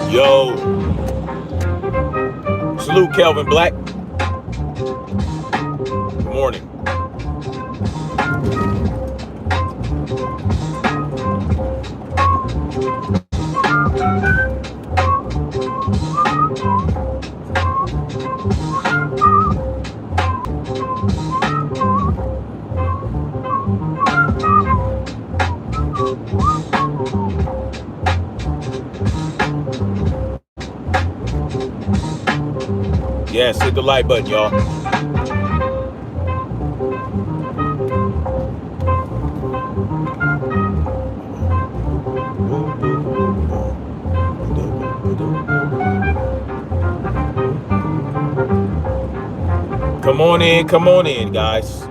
Yo, salute Kelvin Black. Good morning. Yes, hit the like button, y'all. Come on in, guys.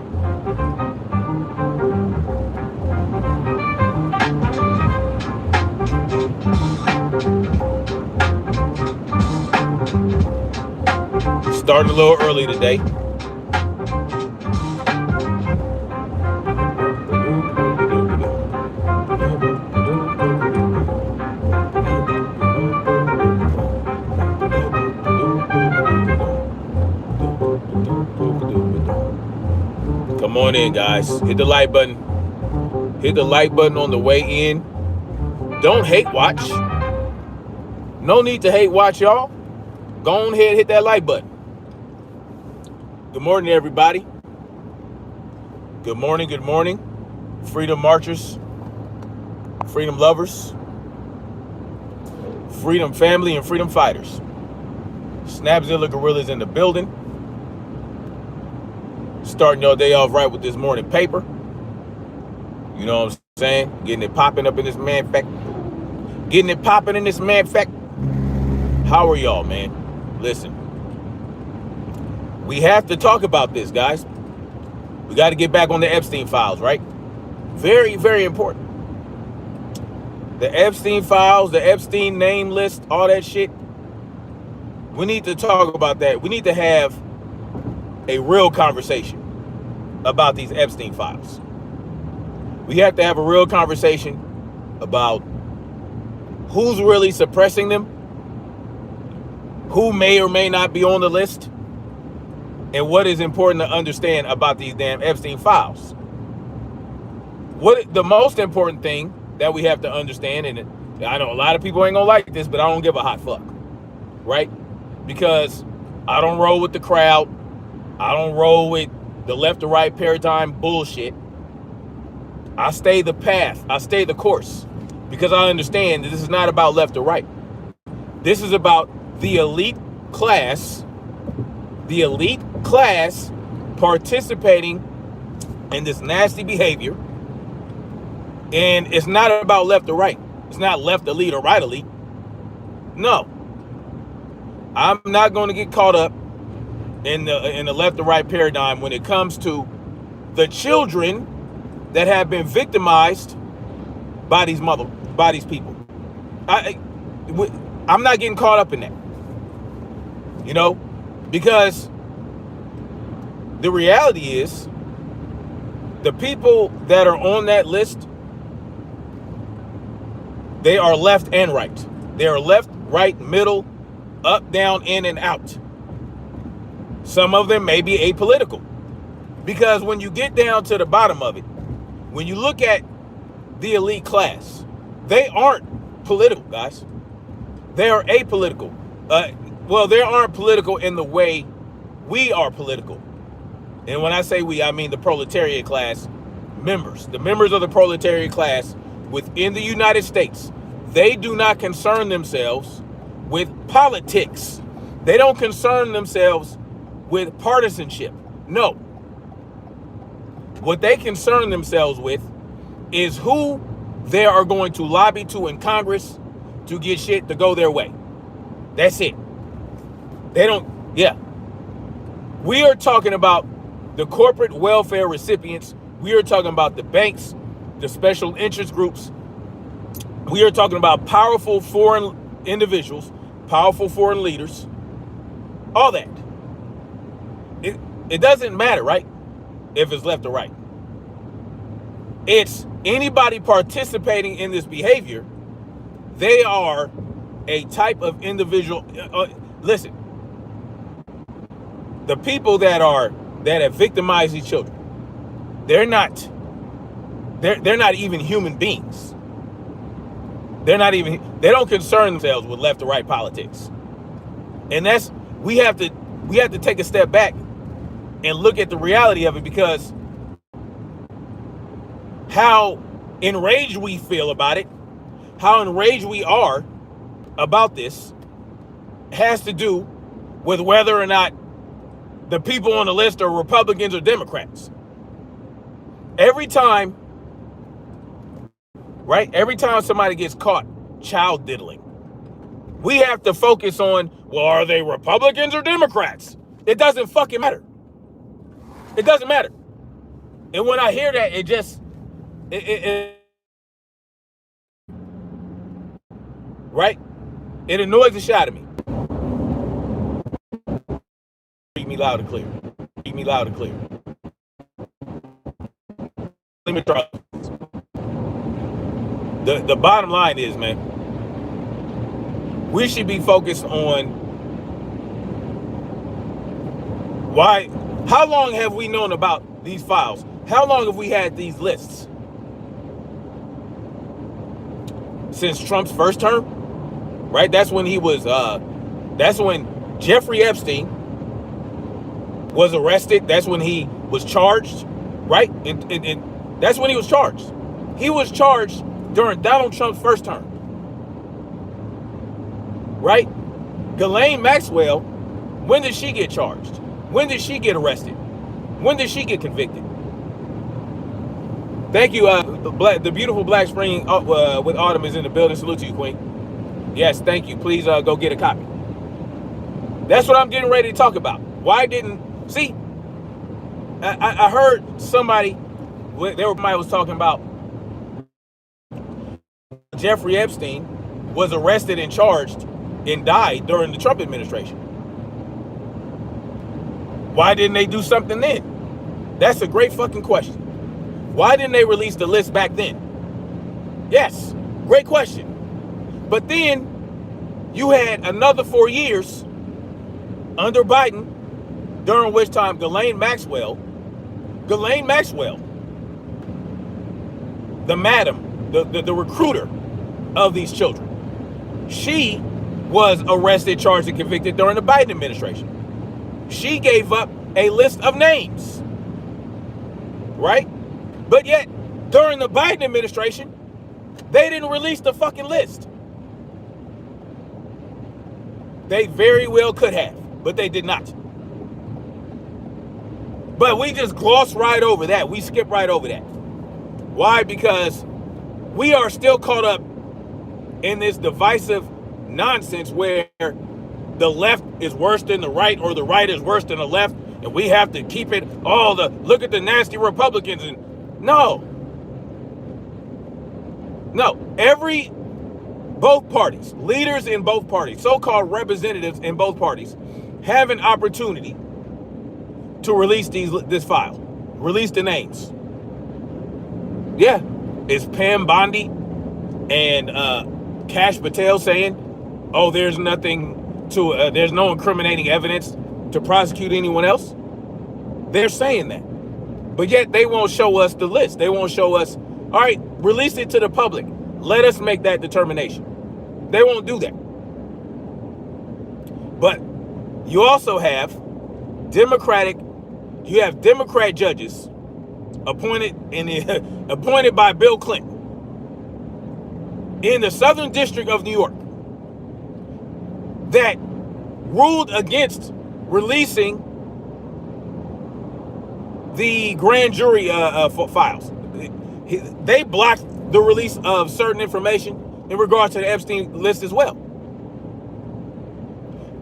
Starting a little early today. Come on in, guys. Hit the like button. Hit the like button on the way in. Don't hate watch. No need to hate watch, y'all. Go on ahead and hit that like button. Good morning, everybody. Good morning, good morning. Freedom marchers, freedom lovers, freedom family, and freedom fighters. Snapzilla Gorillas in the building. Starting your day off right with this morning paper. You know what I'm saying? Getting it popping up in this man fact. Getting it popping in this man fact. How are y'all, man? Listen. We have to talk about this, guys. We got to get back on the Epstein files, right? Very, very important. The Epstein files, the Epstein name list, all that shit. We need to talk about that. We need to have a real conversation about these Epstein files. We have to have a real conversation about who's really suppressing them, who may or may not be on the list, and what is important to understand about these damn Epstein files. What the most important thing that we have to understand, and I know a lot of people ain't gonna like this, but I don't give a hot fuck, right? Because I don't roll with the crowd. I don't roll with the left to right paradigm bullshit. I stay the path. I stay the course, because I understand that this is not about left or right. This is about the elite class participating in this nasty behavior. And it's not about left or right. It's not left elite or right elite. No. I'm not going to get caught up in the left or right paradigm when it comes to the children that have been victimized by these people. I'm not getting caught up in that. You know, because the reality is the people that are on that list, they are left and right. They are left, right, middle, up, down, in, and out. Some of them may be apolitical. Because when you get down to the bottom of it, when you look at the elite class, they aren't political, guys. They are apolitical. They aren't political in the way we are political. And when I say we, I mean the proletariat class members. The members of the proletariat class within the United States. They do not concern themselves with politics. They don't concern themselves with partisanship. No. What they concern themselves with is who they are going to lobby to in Congress to get shit to go their way. That's it. They don't, yeah. We are talking about the corporate welfare recipients. We are talking about the banks, the special interest groups. We are talking about powerful foreign individuals, powerful foreign leaders, all that. It doesn't matter, right? If it's left or right. It's anybody participating in this behavior. They are a type of individual. Listen, the people that have victimized these children, they're not even human beings. They don't concern themselves with left or right politics. And we have to take a step back and look at the reality of it, because how enraged we feel about it, how enraged we are about this, has to do with whether or not the people on the list are Republicans or Democrats. Every time somebody gets caught child diddling, we have to focus on, well, are they Republicans or Democrats? It doesn't fucking matter. It doesn't matter. And when I hear that, right? It annoys the shit out of me. Read me loud and clear. Read me loud and clear. Let me try. The bottom line is, man, we should be focused on how long have we known about these files? How long have we had these lists? Since Trump's first term, right? That's when Jeffrey Epstein was arrested. That's when he was charged, right? And that's when he was charged. He was charged during Donald Trump's first term, right? Ghislaine Maxwell, when did she get charged? When did she get arrested? When did she get convicted? Thank you. The beautiful Black Spring with Autumn is in the building. Salute to you, Queen. Yes, thank you. Please go get a copy. That's what I'm getting ready to talk about. I heard somebody was talking about Jeffrey Epstein was arrested and charged and died during the Trump administration. Why didn't they do something then? That's a great fucking question. Why didn't they release the list back then? Yes, great question. But then you had another 4 years under Biden, during which time Ghislaine Maxwell, the madam, the recruiter of these children, she was arrested, charged, and convicted during the Biden administration. She gave up a list of names, right? But yet, during the Biden administration, they didn't release the fucking list. They very well could have, but they did not. But we just gloss right over that. We skip right over that. Why? Because we are still caught up in this divisive nonsense where the left is worse than the right, or the right is worse than the left, and we have to keep it all look at the nasty Republicans. And no, both parties, leaders in both parties, so-called representatives in both parties, have an opportunity to release this file, release the names. Yeah, it's Pam Bondi and Kash Patel saying, "Oh, there's there's no incriminating evidence to prosecute anyone else." They're saying that, but yet they won't show us the list. They won't show us, all right, release it to the public. Let us make that determination. They won't do that. But you also have Democrat judges appointed by Bill Clinton in the Southern District of New York that ruled against releasing the grand jury files. They blocked the release of certain information in regard to the Epstein list as well.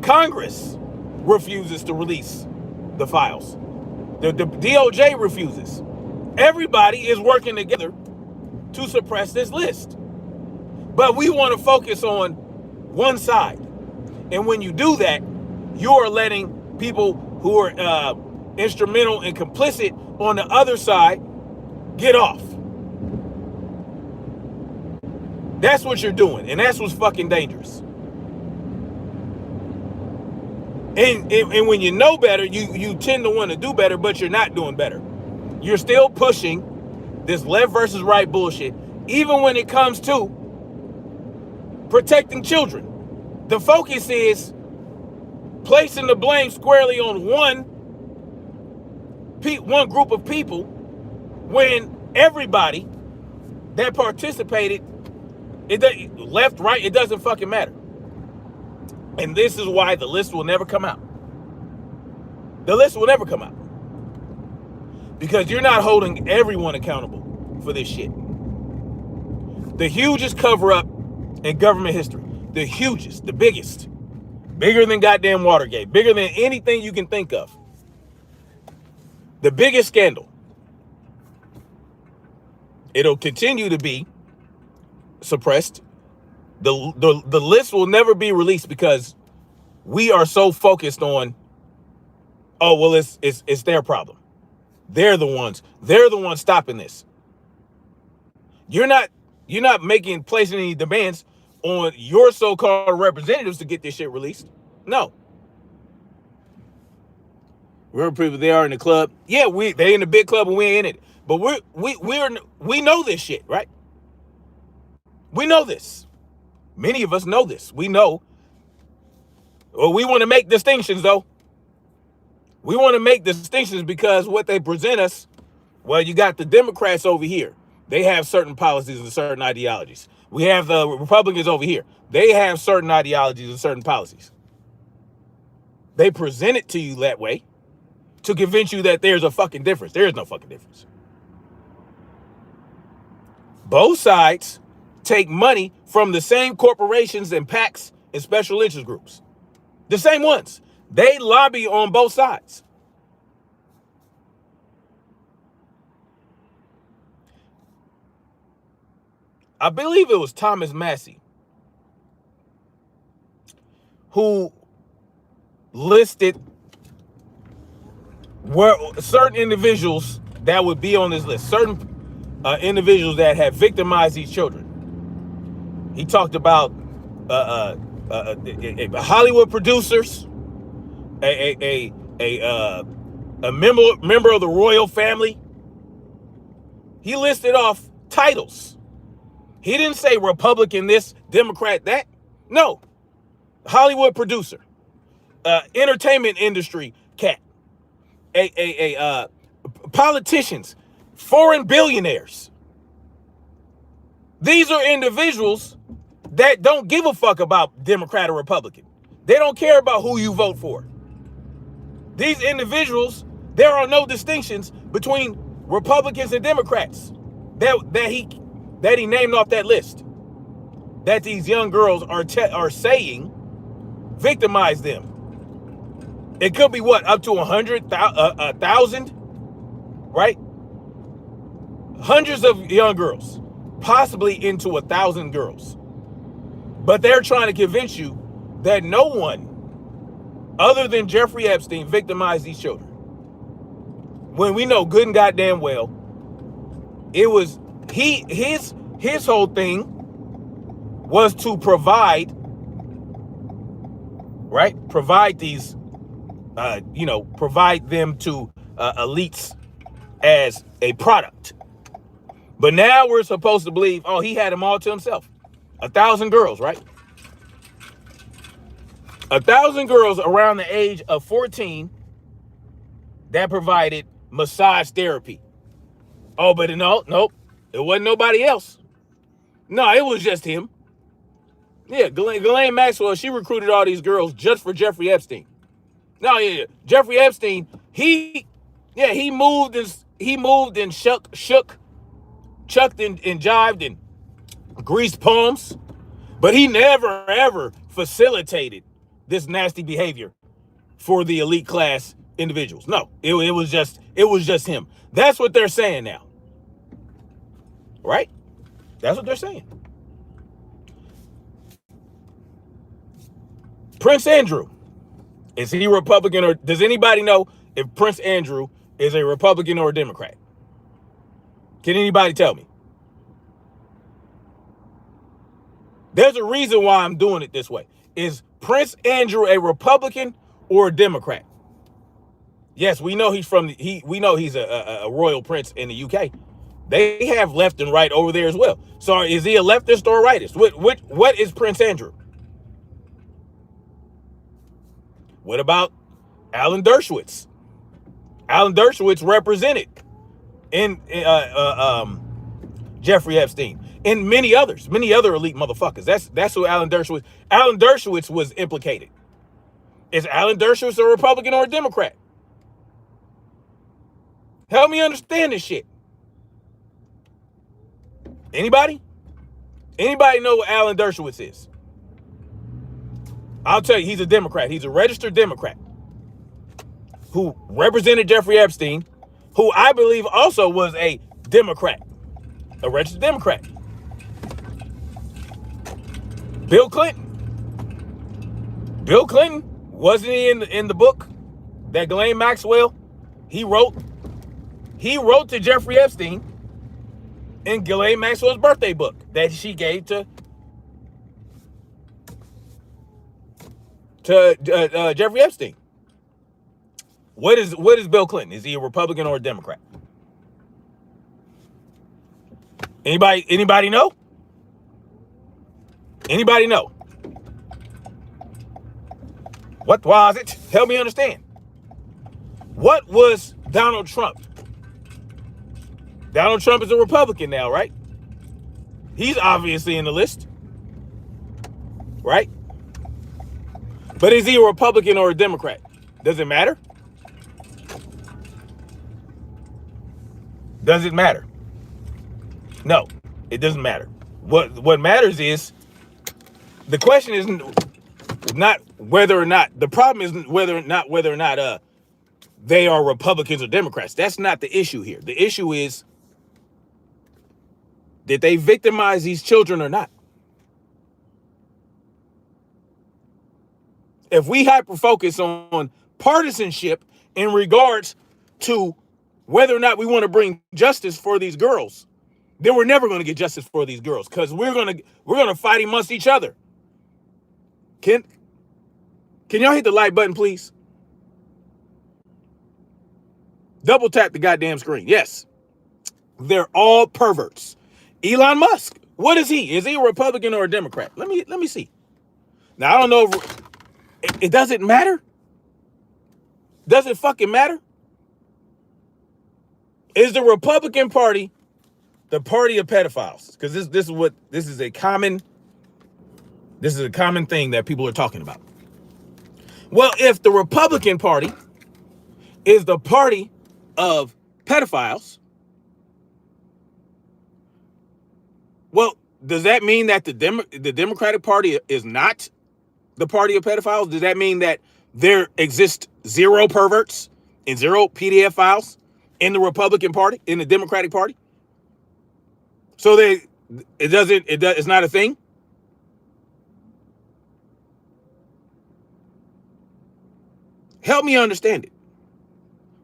Congress refuses to release the files. The DOJ refuses. Everybody is working together to suppress this list. But we want to focus on one side. And when you do that, you are letting people who are instrumental and complicit on the other side get off. That's what you're doing, and that's what's fucking dangerous. And when you know better, you tend to want to do better, but you're not doing better. You're still pushing this left versus right bullshit, even when it comes to protecting children. The focus is placing the blame squarely on one group of people when everybody that participated, left, right, it doesn't fucking matter. And this is why the list will never come out. The list will never come out. Because you're not holding everyone accountable for this shit. The hugest cover-up in government history. The hugest, the biggest. Bigger than goddamn Watergate. Bigger than anything you can think of. The biggest scandal. It'll continue to be suppressed. The list will never be released because we are so focused on, oh, well, it's their problem. They're the ones stopping this. You're not placing any demands on your so-called representatives to get this shit released. No. Remember people, they are in the club. Yeah, they in the big club and we ain't in it. But we know this shit, right? We know this. Many of us know this. We know. Well, we want to make distinctions, though. We want to make distinctions because what they present us, well, you got the Democrats over here. They have certain policies and certain ideologies. We have the Republicans over here. They have certain ideologies and certain policies. They present it to you that way to convince you that there's a fucking difference. There is no fucking difference. Both sides take money from the same corporations and PACs and special interest groups. The same ones. They lobby on both sides. I believe it was Thomas Massey who listed where certain individuals that would be on this list, certain individuals that have victimized these children. He talked about Hollywood producers, a member of the royal family. He listed off titles. He didn't say Republican this, Democrat that. No. Hollywood producer, entertainment industry cat, politicians, foreign billionaires. These are individuals that don't give a fuck about Democrat or Republican. They don't care about who you vote for. These individuals, there are no distinctions between Republicans and Democrats that he named off that list. That these young girls are saying victimize them. It could be what, up to 1,000, right? Hundreds of young girls, possibly into 1,000 girls. But they're trying to convince you that no one other than Jeffrey Epstein victimized these children. When we know good and goddamn well, it was his whole thing was to provide, right? Provide these, provide them to elites as a product. But now we're supposed to believe, oh, he had them all to himself. 1,000 girls, right? 1,000 girls around the age of 14 that provided massage therapy. Oh, but nope. It wasn't nobody else. No, it was just him. Yeah, Ghislaine Maxwell, she recruited all these girls just for Jeffrey Epstein. No, yeah. Jeffrey Epstein, he moved and shook, chucked and jived and greased palms, but he never ever facilitated this nasty behavior for the elite class individuals. No, it was just him. That's what they're saying now. Right? That's what they're saying. Prince Andrew, is he Republican, or does anybody know if Prince Andrew is a Republican or a Democrat? Can anybody tell me? There's a reason why I'm doing it this way. Is Prince Andrew a Republican or a Democrat. Yes, we know he's from we know he's a royal prince in the UK. They have left and right over there as well. So is he a leftist or a rightist? What is Prince Andrew? What about Alan Dershowitz? Alan Dershowitz represented in Jeffrey Epstein and many other elite motherfuckers. That's who Alan Dershowitz. Alan Dershowitz was implicated. Is Alan Dershowitz a Republican or a Democrat? Help me understand this shit. Anybody? Anybody know what Alan Dershowitz is? I'll tell you, he's a Democrat. He's a registered Democrat who represented Jeffrey Epstein, who I believe also was a Democrat, a registered Democrat. Bill Clinton. Bill Clinton, wasn't he in the book that Ghislaine Maxwell he wrote to Jeffrey Epstein in Ghislaine Maxwell's birthday book that she gave to Jeffrey Epstein. What is Bill Clinton? Is he a Republican or a Democrat? Anybody know? Anybody know? What was it? Help me understand. What was Donald Trump? Donald Trump is a Republican now, right? He's obviously in the list, right? But is he a Republican or a Democrat? Does it matter? Does it matter? No, it doesn't matter. What matters is, the question isn't not whether or not, the problem isn't whether or not they are Republicans or Democrats. That's not the issue here. The issue is, did they victimize these children or not? If we hyper-focus on partisanship in regards to whether or not we want to bring justice for these girls, then we're never going to get justice for these girls, because we're gonna fight amongst each other. Can y'all hit the like button, please? Double tap the goddamn screen. Yes, they're all perverts. Elon Musk, what is he? Is he a Republican or a Democrat? Let me see. Now I don't know if it doesn't matter. Does it fucking matter? Is the Republican Party the party of pedophiles? Because this is a common thing that people are talking about. Well, if the Republican Party is the party of pedophiles, well, does that mean that the Democratic Party is not the party of pedophiles? Does that mean that there exist zero perverts and zero PDF files in the Republican Party, in the Democratic Party? So it's not a thing? Help me understand it.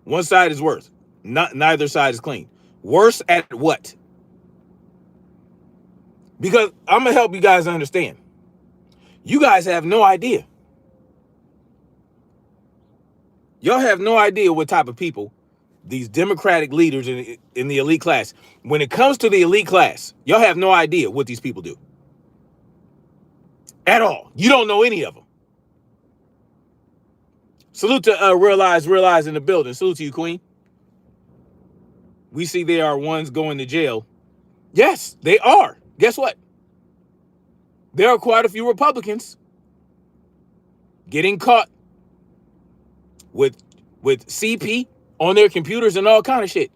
One side is worse. Neither side is clean. Worse at what? Because I'm going to help you guys understand. You guys have no idea. Y'all have no idea what type of people these Democratic leaders in the elite class, when it comes to the elite class, y'all have no idea what these people do. At all. You don't know any of them. Salute to Realize in the building. Salute to you, Queen. We see there are ones going to jail. Yes, they are. Guess what? There are quite a few Republicans getting caught with CP on their computers and all kind of shit.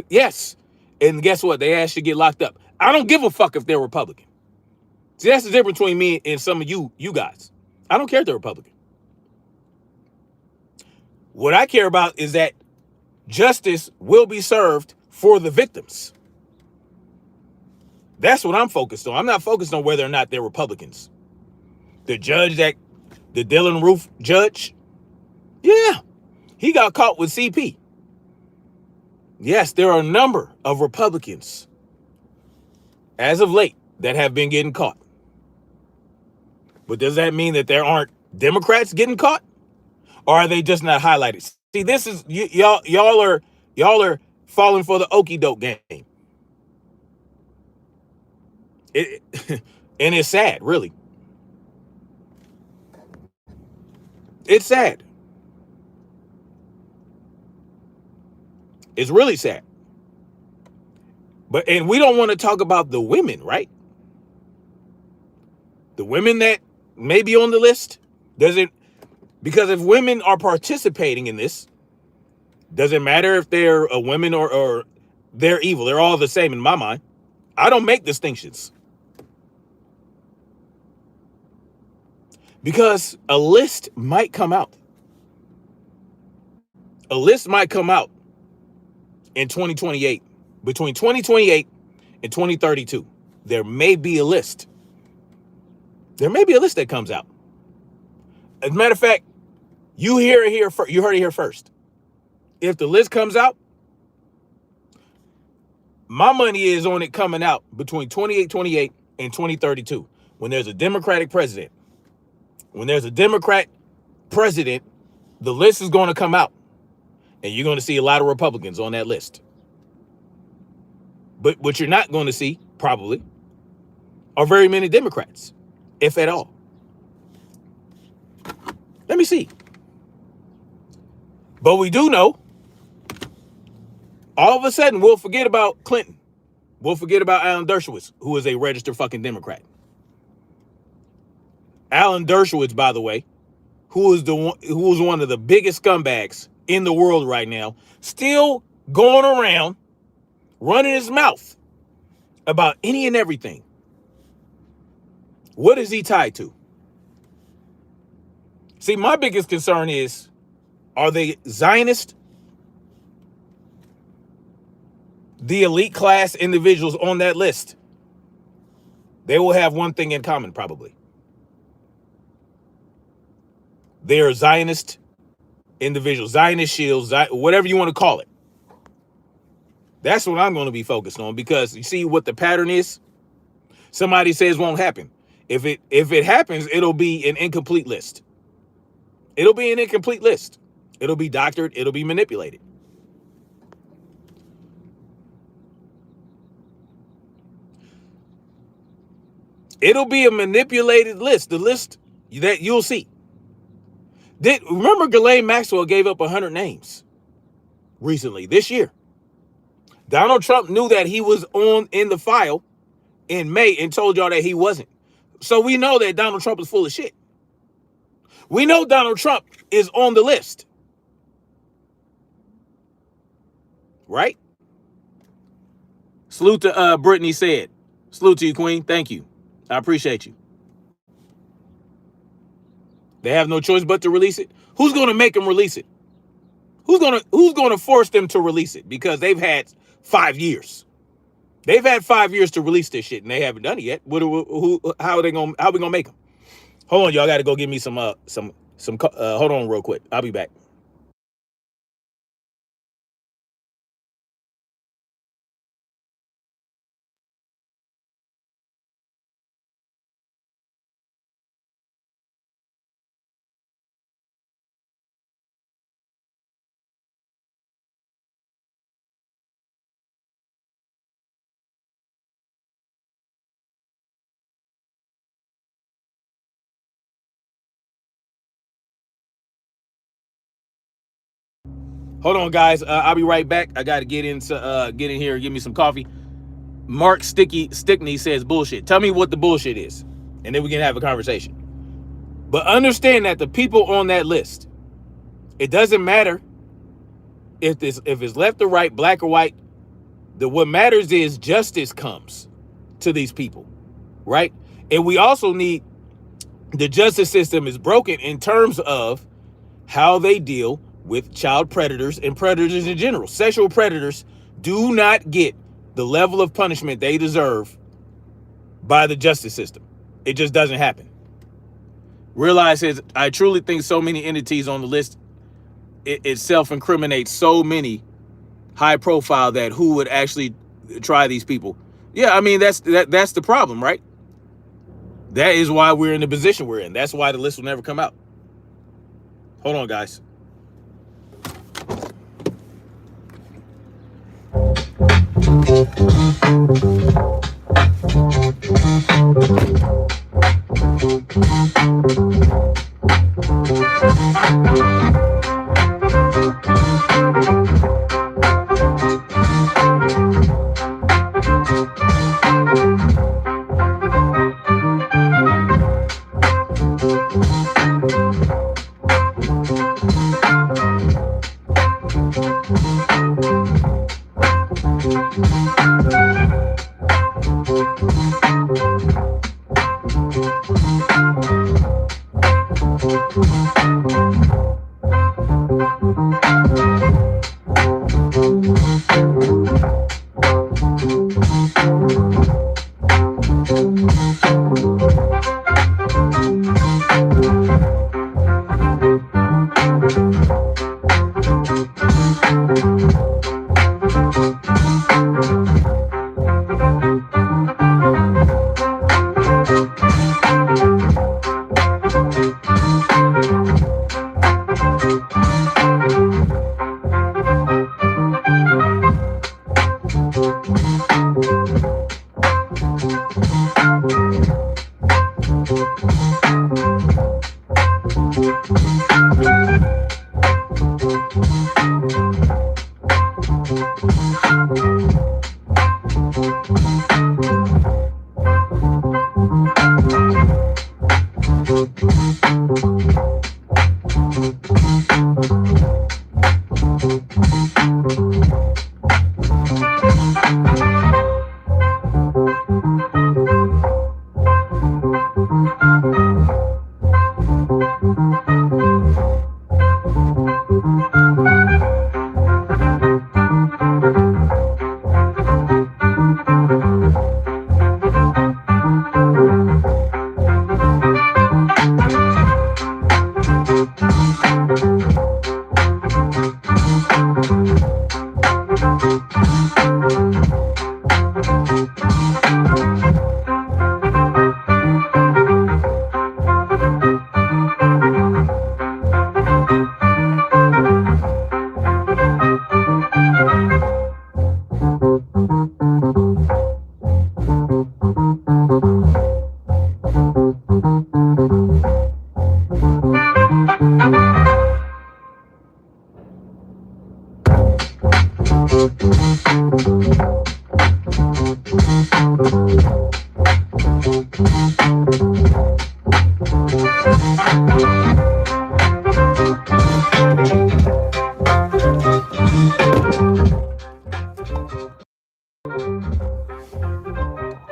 Yes. And guess what? They actually get locked up. I don't give a fuck if they're Republican. See, that's the difference between me and some of you guys. I don't care if they're Republican. What I care about is that justice will be served for the victims. That's what I'm focused on. I'm not focused on whether or not they're Republicans. The Dylan Roof judge, yeah, he got caught with CP. Yes, there are a number of Republicans as of late that have been getting caught. But does that mean that there aren't Democrats getting caught? Or are they just not highlighted? See, this is y'all are falling for the okie doke game. It, and it's sad, really. It's sad. It's really sad. And we don't want to talk about the women, right? The women that may be on the list. Because if women are participating in this, doesn't matter if they're a woman or they're evil. They're all the same in my mind. I don't make distinctions. Because a list might come out. A list might come out in 2028. Between 2028 and 2032, there may be a list. There may be a list that comes out. As a matter of fact, you heard it here first. If the list comes out, my money is on it coming out between 28 and 2032. When there's a Democratic president. When there's a Democrat president, the list is going to come out. And you're going to see a lot of Republicans on that list. But what you're not going to see, probably, are very many Democrats, if at all. Let me see. But we do know, all of a sudden, we'll forget about Clinton. We'll forget about Alan Dershowitz, who is a registered fucking Democrat. Alan Dershowitz, by the way, who is one of the biggest scumbags in the world right now, still going around running his mouth about any and everything. What is he tied to? See, my biggest concern is, are they Zionist? The elite class individuals on that list, they will have one thing in common, probably. They are Zionist individuals, Zionist shields, whatever you want to call it. That's what I'm going to be focused on, because you see what the pattern is? Somebody says won't happen. If it happens, it'll be an incomplete list. It'll be an incomplete list. It'll be doctored. It'll be manipulated. It'll be a manipulated list. The list that you'll see. Remember Ghislaine Maxwell gave up 100 names recently, this year. Donald Trump knew that he was in the file in May and told y'all that he wasn't. So we know that Donald Trump is full of shit. We know Donald Trump is on the list. Right? Salute to Brittany said. Salute to you, Queen. Thank you. I appreciate you. They have no choice but to release it. Who's going to make them release it? Who's going to force them to release it? Because they've had 5 years. They've had 5 years to release this shit, and they haven't done it yet. How are we going to make them? Hold on, y'all got to go give me some hold on real quick. I'll be back. Hold on, guys. I'll be right back. I got to get in here and give me some coffee. Mark Stickney says bullshit. Tell me what the bullshit is, and then we can have a conversation. But understand that the people on that list, it doesn't matter if it's left or right, black or white. What matters is justice comes to these people, right? And we also need, the justice system is broken in terms of how they deal with child predators and predators in general. Sexual predators do not get the level of punishment they deserve by the justice system. It just doesn't happen. Realize says, I truly think so many entities on the list, it self-incriminates so many high profile that who would actually try these people. Yeah, I mean, that's the problem, right? That is why we're in the position we're in. That's why the list will never come out. Hold on, guys.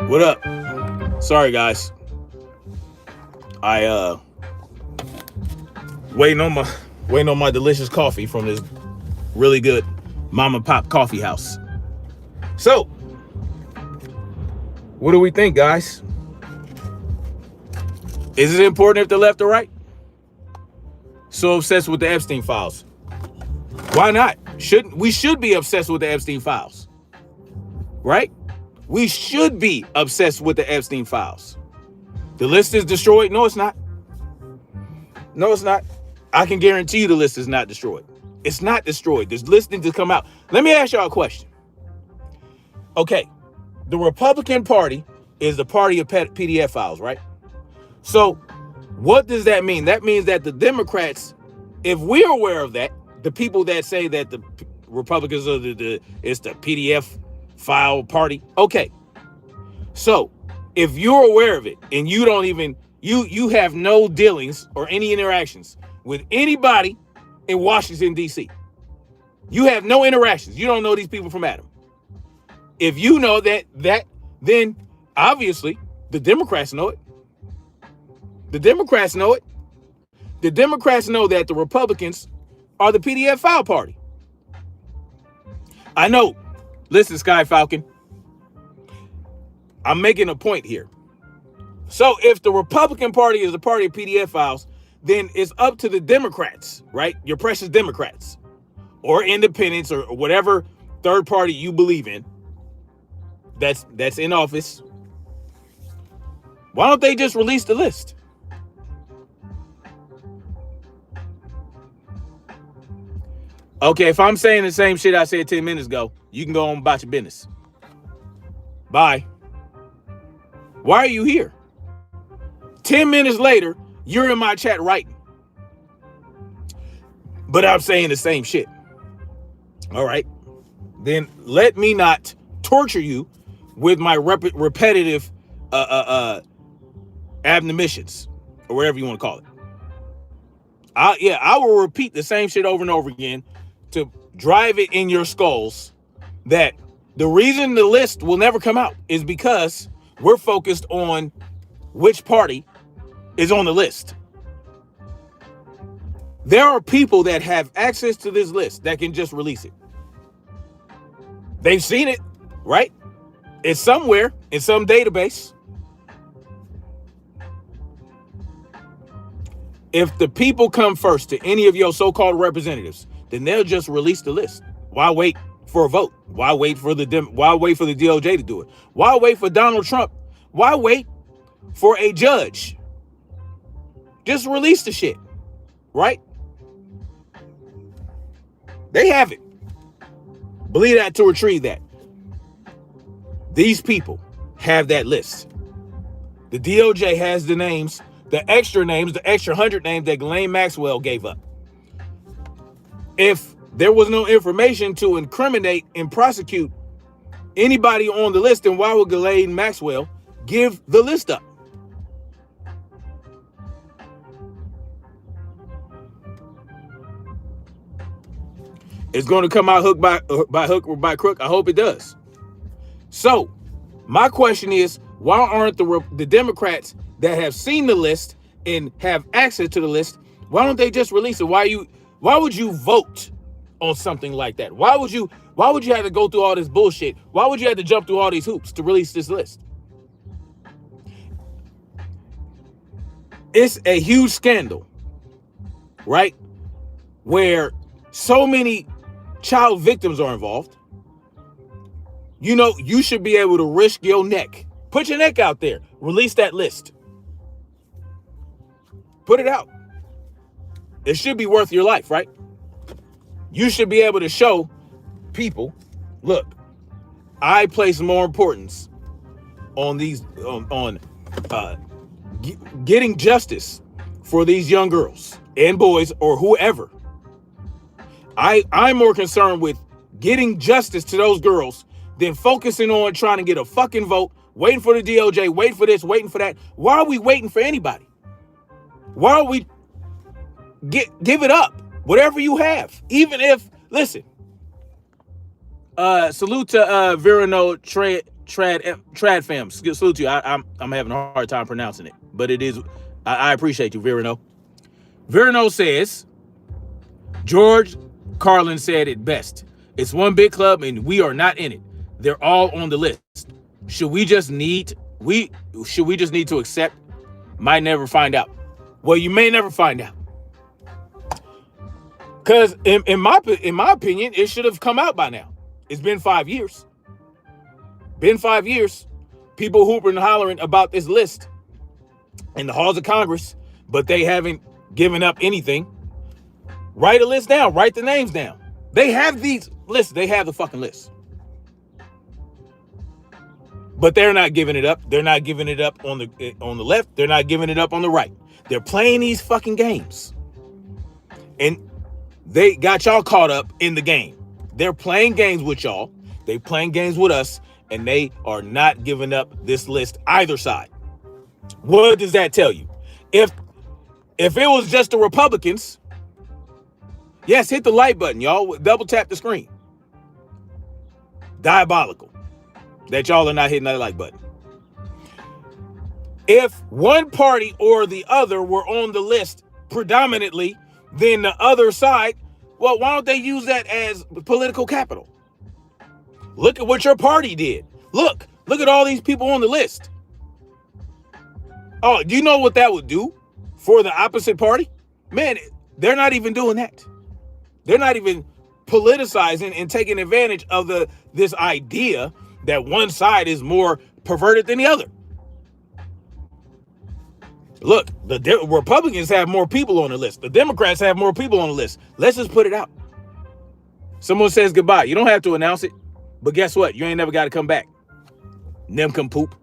What up? Sorry, guys. I waiting on my delicious coffee from this really good mom and pop coffee house. So, what do we think, guys? Is it important if they're left or right? So obsessed with the Epstein files. Why not? We should be obsessed with the Epstein files. Right? We should be obsessed with the Epstein files. The list is destroyed? No, it's not. No, it's not. I can guarantee you the list is not destroyed. It's not destroyed. This list needs to come out. Let me ask y'all a question. Okay, the Republican Party is the party of PDF files, right? So what does that mean? That means that the Democrats, if we're aware of that, the people that say that the Republicans are it's the PDF file party. Okay. So if you're aware of it and you don't even, you have no dealings or any interactions with anybody in Washington, D.C. You have no interactions. You don't know these people from Adam. If you know that, then obviously the Democrats know it. The Democrats know it. The Democrats know that the Republicans are the PDF file party. I know. Listen, Sky Falcon. I'm making a point here. So if the Republican Party is the party of PDF files, then it's up to the Democrats, right? Your precious Democrats or independents or whatever third party you believe in that's in office. Why don't they just release the list? Okay, if I'm saying the same shit I said 10 minutes ago, you can go on about your business. Bye. Why are you here? 10 minutes later, you're in my chat writing. But I'm saying the same shit. All right. Then let me not torture you with my repetitive admonitions, or whatever you want to call it. I will repeat the same shit over and over again to drive it in your skulls that the reason the list will never come out is because we're focused on which party is on the list. There are people that have access to this list that can just release it. They've seen it, right? It's somewhere in some database. If the people come first to any of your so-called representatives, then they'll just release the list. Why wait for a vote? Why wait for the DOJ to do it? Why wait for Donald Trump? Why wait for a judge? Just release the shit, right? They have it. Believe that to retrieve that. These people have that list. The DOJ has the names, the extra 100 names that Ghislaine Maxwell gave up. If there was no information to incriminate and prosecute anybody on the list, then why would Ghislaine Maxwell give the list up? It's going to come out by hook or by crook. I hope it does. So, my question is, why aren't the Democrats that have seen the list and have access to the list, why don't they just release it? Why would you vote on something like that? Why would you have to go through all this bullshit? Why would you have to jump through all these hoops to release this list? It's a huge scandal, right? Where so many child victims are involved. You know, you should be able to risk your neck. Put your neck out there. Release that list. Put it out. It should be worth your life, right? You should be able to show people, look, I place more importance on getting justice for these young girls and boys or whoever. I'm more concerned with getting justice to those girls than focusing on trying to get a fucking vote, waiting for the DOJ, waiting for this, waiting for that. Why are we waiting for anybody? Why don't we give it up? Whatever you have. Even if, listen, salute to Virano Trad fam. Salute to you. I'm having a hard time pronouncing it, but it is. I appreciate you, Virano. Virano says, George Carlin said it best. It's one big club and we are not in it. They're all on the list. Should we just need to accept? Might never find out. Well, you may never find out. Because in my opinion, it should have come out by now. It's been 5 years. Been 5 years. People hooping and hollering about this list in the halls of Congress, but they haven't given up anything. Write a list down. Write the names down. They have these lists. They have the fucking list. But they're not giving it up. They're not giving it up on the left. They're not giving it up on the right. They're playing these fucking games. And they got y'all caught up in the game. They're playing games with y'all. They playing games with us. And they are not giving up this list either side. What does that tell you? If it was just the Republicans, yes, hit the like button, y'all. Double tap the screen. Diabolical that y'all are not hitting that like button. If one party or the other were on the list predominantly, then the other side, well, why don't they use that as political capital? Look at what your party did. Look at all these people on the list. Oh, do you know what that would do for the opposite party? Man, they're not even doing that. They're not even politicizing and taking advantage of this idea that one side is more perverted than the other. Look, the Republicans have more people on the list. The Democrats have more people on the list. Let's just put it out. Someone says goodbye. You don't have to announce it. But guess what? You ain't never got to come back. Them poop.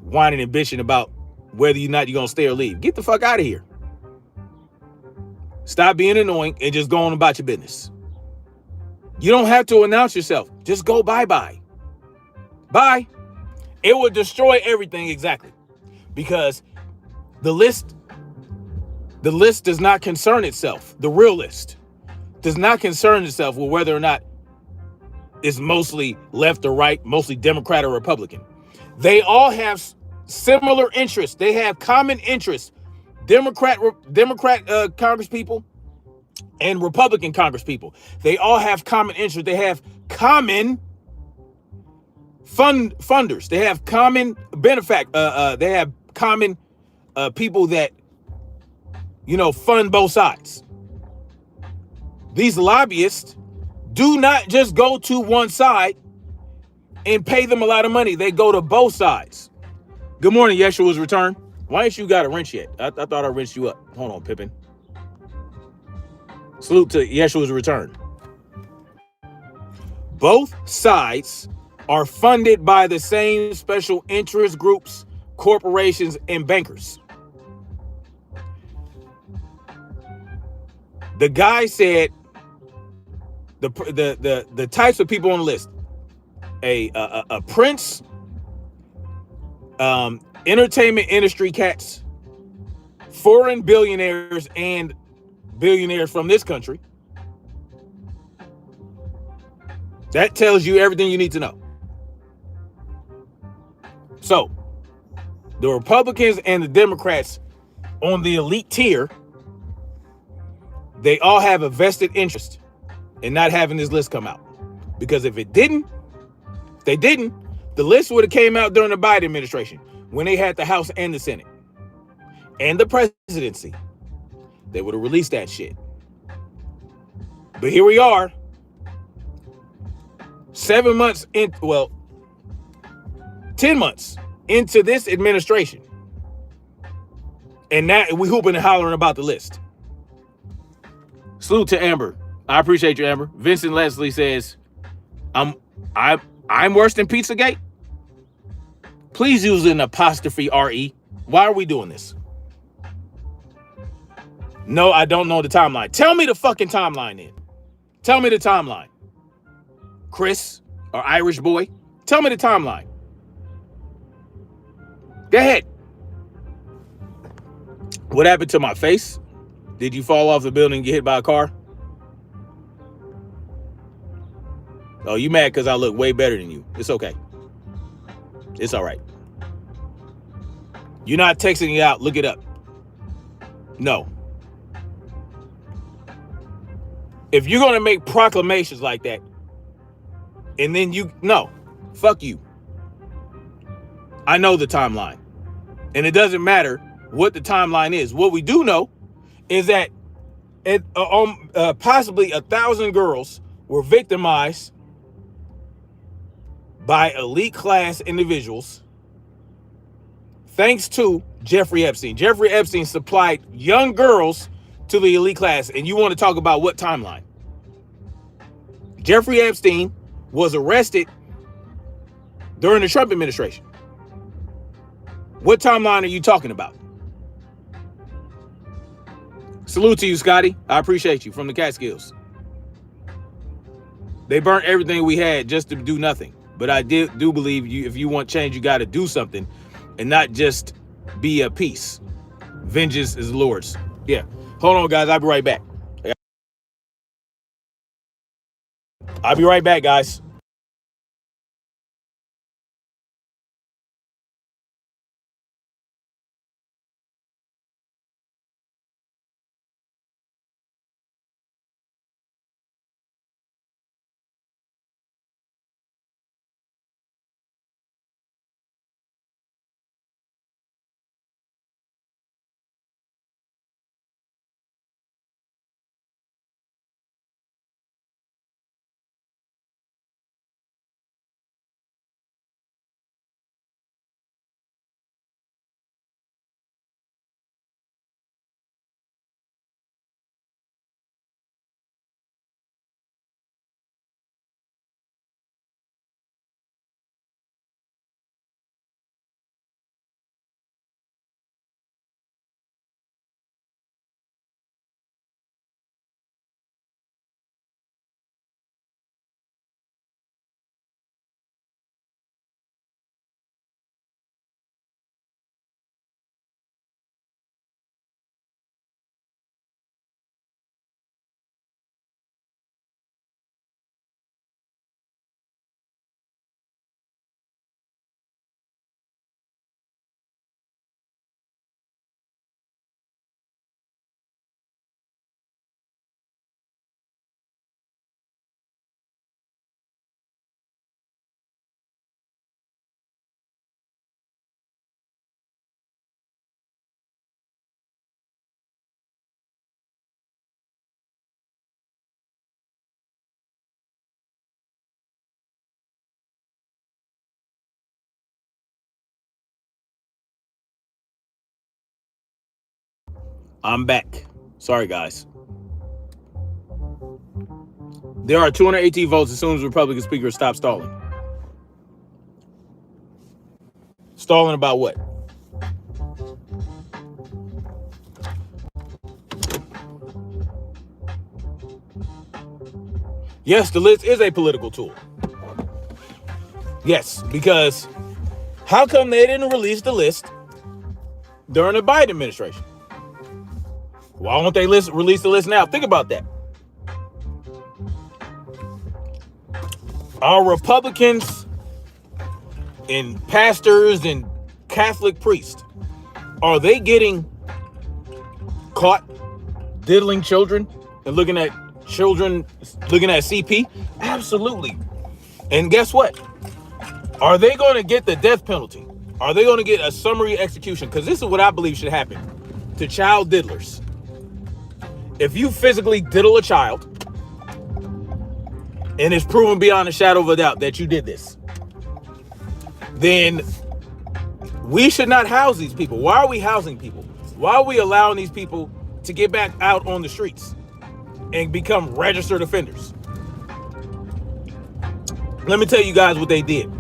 Whining and bitching about whether or not you're going to stay or leave. Get the fuck out of here. Stop being annoying and just go on about your business. You don't have to announce yourself. Just go bye-bye. Bye. It would destroy everything exactly. Because the list does not concern itself. The real list does not concern itself with whether or not it's mostly left or right, mostly Democrat or Republican. They all have similar interests. They have common interests. Democrat Congresspeople and Republican Congresspeople. They all have common interests. They have common funders. They have common they have common people that, fund both sides. These lobbyists do not just go to one side and pay them a lot of money. They go to both sides. Good morning, Yeshua's return. Why ain't you got a wrench yet? I thought I wrenched you up. Hold on, Pippin. Salute to Yeshua's return. Both sides are funded by the same special interest groups, corporations, and bankers. The guy said the types of people on the list: a prince, entertainment industry cats, foreign billionaires and billionaires from this country. That tells you everything you need to know. So, the Republicans and the Democrats on the elite tier, they all have a vested interest in not having this list come out. Because if they didn't, the list would have came out during the Biden administration when they had the House and the Senate and the presidency. They would have released that shit. But here we are, 10 months into this administration. And now we hooping and hollering about the list. Salute to Amber. I appreciate you, Amber. Vincent Leslie says, I'm worse than Pizzagate. Please use an apostrophe RE. Why are we doing this? No, I don't know the timeline. Tell me the fucking timeline then. Tell me the timeline. Chris, or Irish boy, tell me the timeline. Go ahead. What happened to my face? Did you fall off the building and get hit by a car? Oh, you mad because I look way better than you. It's okay. It's all right. You're not texting it out. Look it up. No. If you're going to make proclamations like that, and then fuck you. I know the timeline. And it doesn't matter what the timeline is. What we do know is that possibly 1,000 girls were victimized by elite class individuals thanks to Jeffrey Epstein. Jeffrey Epstein supplied young girls to the elite class. And you want to talk about what timeline? Jeffrey Epstein was arrested during the Trump administration. What timeline are you talking about? Salute to you, Scotty. I appreciate you from the Catskills. They burnt everything we had just to do nothing. But I do believe if you want change, you got to do something and not just be a peace. Vengeance is the Lord's. Yeah. Hold on, guys. I'll be right back. I'll be right back, guys. I'm back. Sorry, guys. There are 218 votes as soon as Republican speakers stop stalling. Stalling about what? Yes, the list is a political tool. Yes, because how come they didn't release the list during the Biden administration? Why won't they release the list now? Think about that. Are Republicans and pastors and Catholic priests, are they getting caught diddling children and looking at children, looking at CP? Absolutely. And guess what? Are they going to get the death penalty? Are they going to get a summary execution? Because this is what I believe should happen to child diddlers. If you physically diddle a child and it's proven beyond a shadow of a doubt that you did this, then we should not house these people. Why are we housing people? Why are we allowing these people to get back out on the streets and become registered offenders? Let me tell you guys what they did.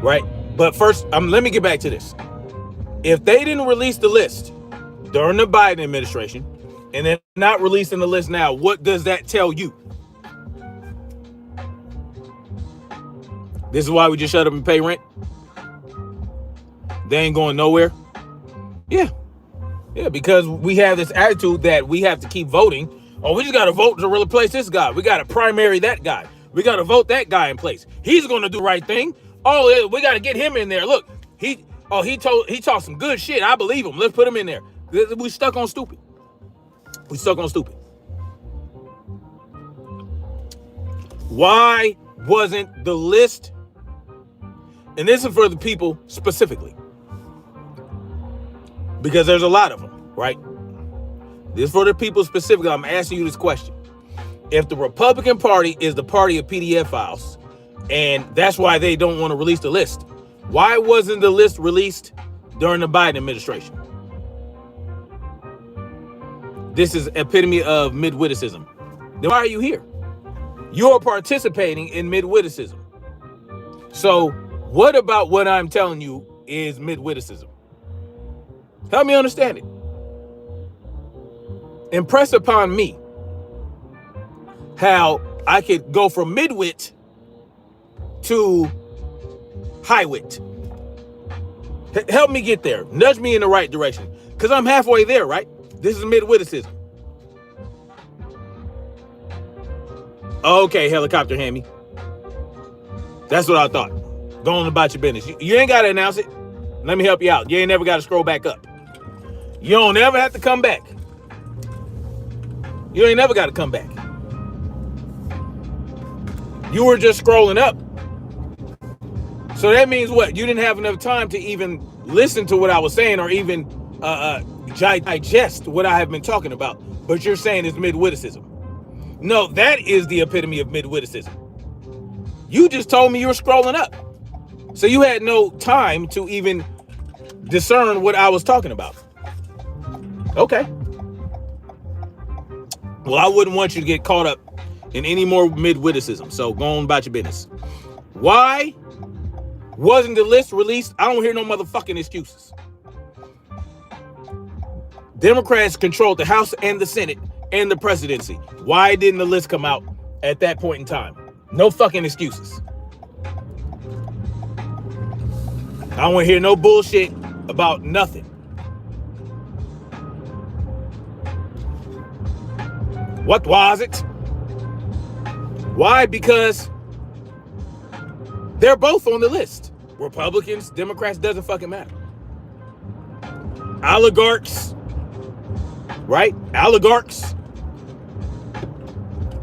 Right? But first, let me get back to this. If they didn't release the list during the Biden administration and they're not releasing the list now, what does that tell you? This is why we just shut up and pay rent? They ain't going nowhere? Yeah. Yeah, because we have this attitude that we have to keep voting. Oh, we just got to vote to replace this guy. We got to primary that guy. We got to vote that guy in place. He's going to do the right thing. Oh, we got to get him in there. Look, he talked some good shit. I believe him. Let's put him in there. We stuck on stupid. We stuck on stupid. Why wasn't the list? And this is for the people specifically, because there's a lot of them, right? This is for the people specifically. I'm asking you this question. If the Republican Party is the party of PDF files, and that's why they don't want to release the list, why wasn't the list released during the Biden administration? This is epitome of midwitticism. Then why are you here? You're participating in midwitticism. So what about what I'm telling you is midwitticism? Help me understand it. Impress upon me how I could go from midwit to highwit. Help me get there. Nudge me in the right direction. Because I'm halfway there, right? This is midwitticism. Okay, helicopter hammy. That's what I thought. Go on about your business. You ain't got to announce it. Let me help you out. You ain't never got to scroll back up. You don't ever have to come back. You ain't never got to come back. You were just scrolling up. So that means what? You didn't have enough time to even listen to what I was saying or even digest what I have been talking about. But you're saying it's midwitticism. No, that is the epitome of midwitticism. You just told me you were scrolling up. So you had no time to even discern what I was talking about. Okay. Well, I wouldn't want you to get caught up in any more midwitticism. So go on about your business. Why wasn't the list released? I don't hear no motherfucking excuses. Democrats controlled the House and the Senate and the presidency. Why didn't the list come out at that point in time? No fucking excuses. I don't want to hear no bullshit about nothing. What was it? Why? Because they're both on the list. Republicans, Democrats, doesn't fucking matter. Oligarchs, right? Oligarchs,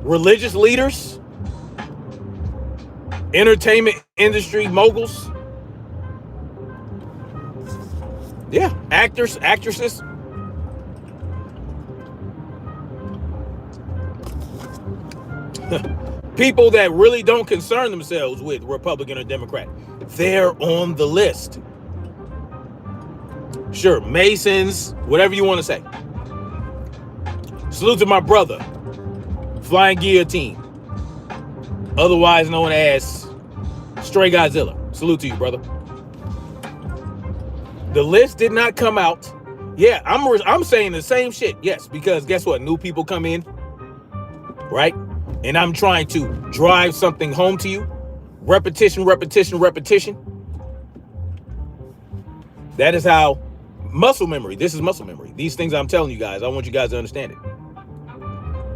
religious leaders, entertainment industry moguls. Yeah, actors, actresses. People that really don't concern themselves with Republican or Democrat. They're on the list. Sure, Masons, whatever you want to say. Salute to my brother, Flying Guillotine, otherwise known as Stray Godzilla. Salute to you, brother. The list did not come out. Yeah, I'm saying the same shit. Yes, because guess what? New people come in, right? And I'm trying to drive something home to you. Repetition, repetition, repetition. That is how muscle memory. This is muscle memory. These things I'm telling you guys, I want you guys to understand it.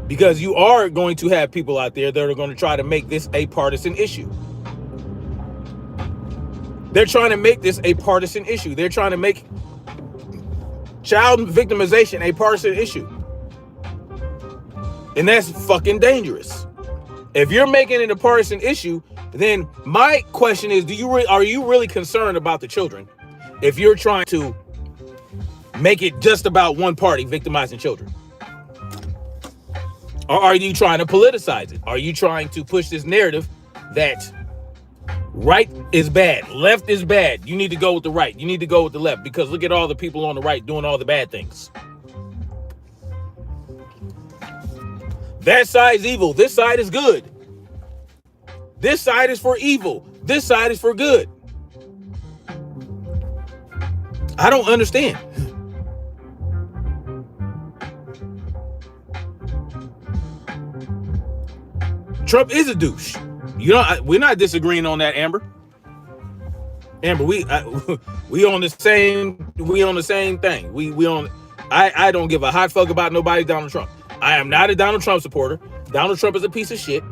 Because you are going to have people out there that are going to try to make this a partisan issue. They're trying to make this a partisan issue. They're trying to make child victimization a partisan issue. And that's fucking dangerous. If you're making it a partisan issue, then my question is, are you really concerned about the children if you're trying to make it just about one party victimizing children? Or are you trying to politicize it? Are you trying to push this narrative that right is bad, left is bad, you need to go with the right, you need to go with the left, because look at all the people on the right doing all the bad things? That side is evil. This side is good. This side is for evil. This side is for good. I don't understand. Trump is a douche. We're not disagreeing on that, Amber. Amber, we on the same thing. I don't give a hot fuck about nobody Donald Trump. I am not a Donald Trump supporter. Donald Trump is a piece of shit.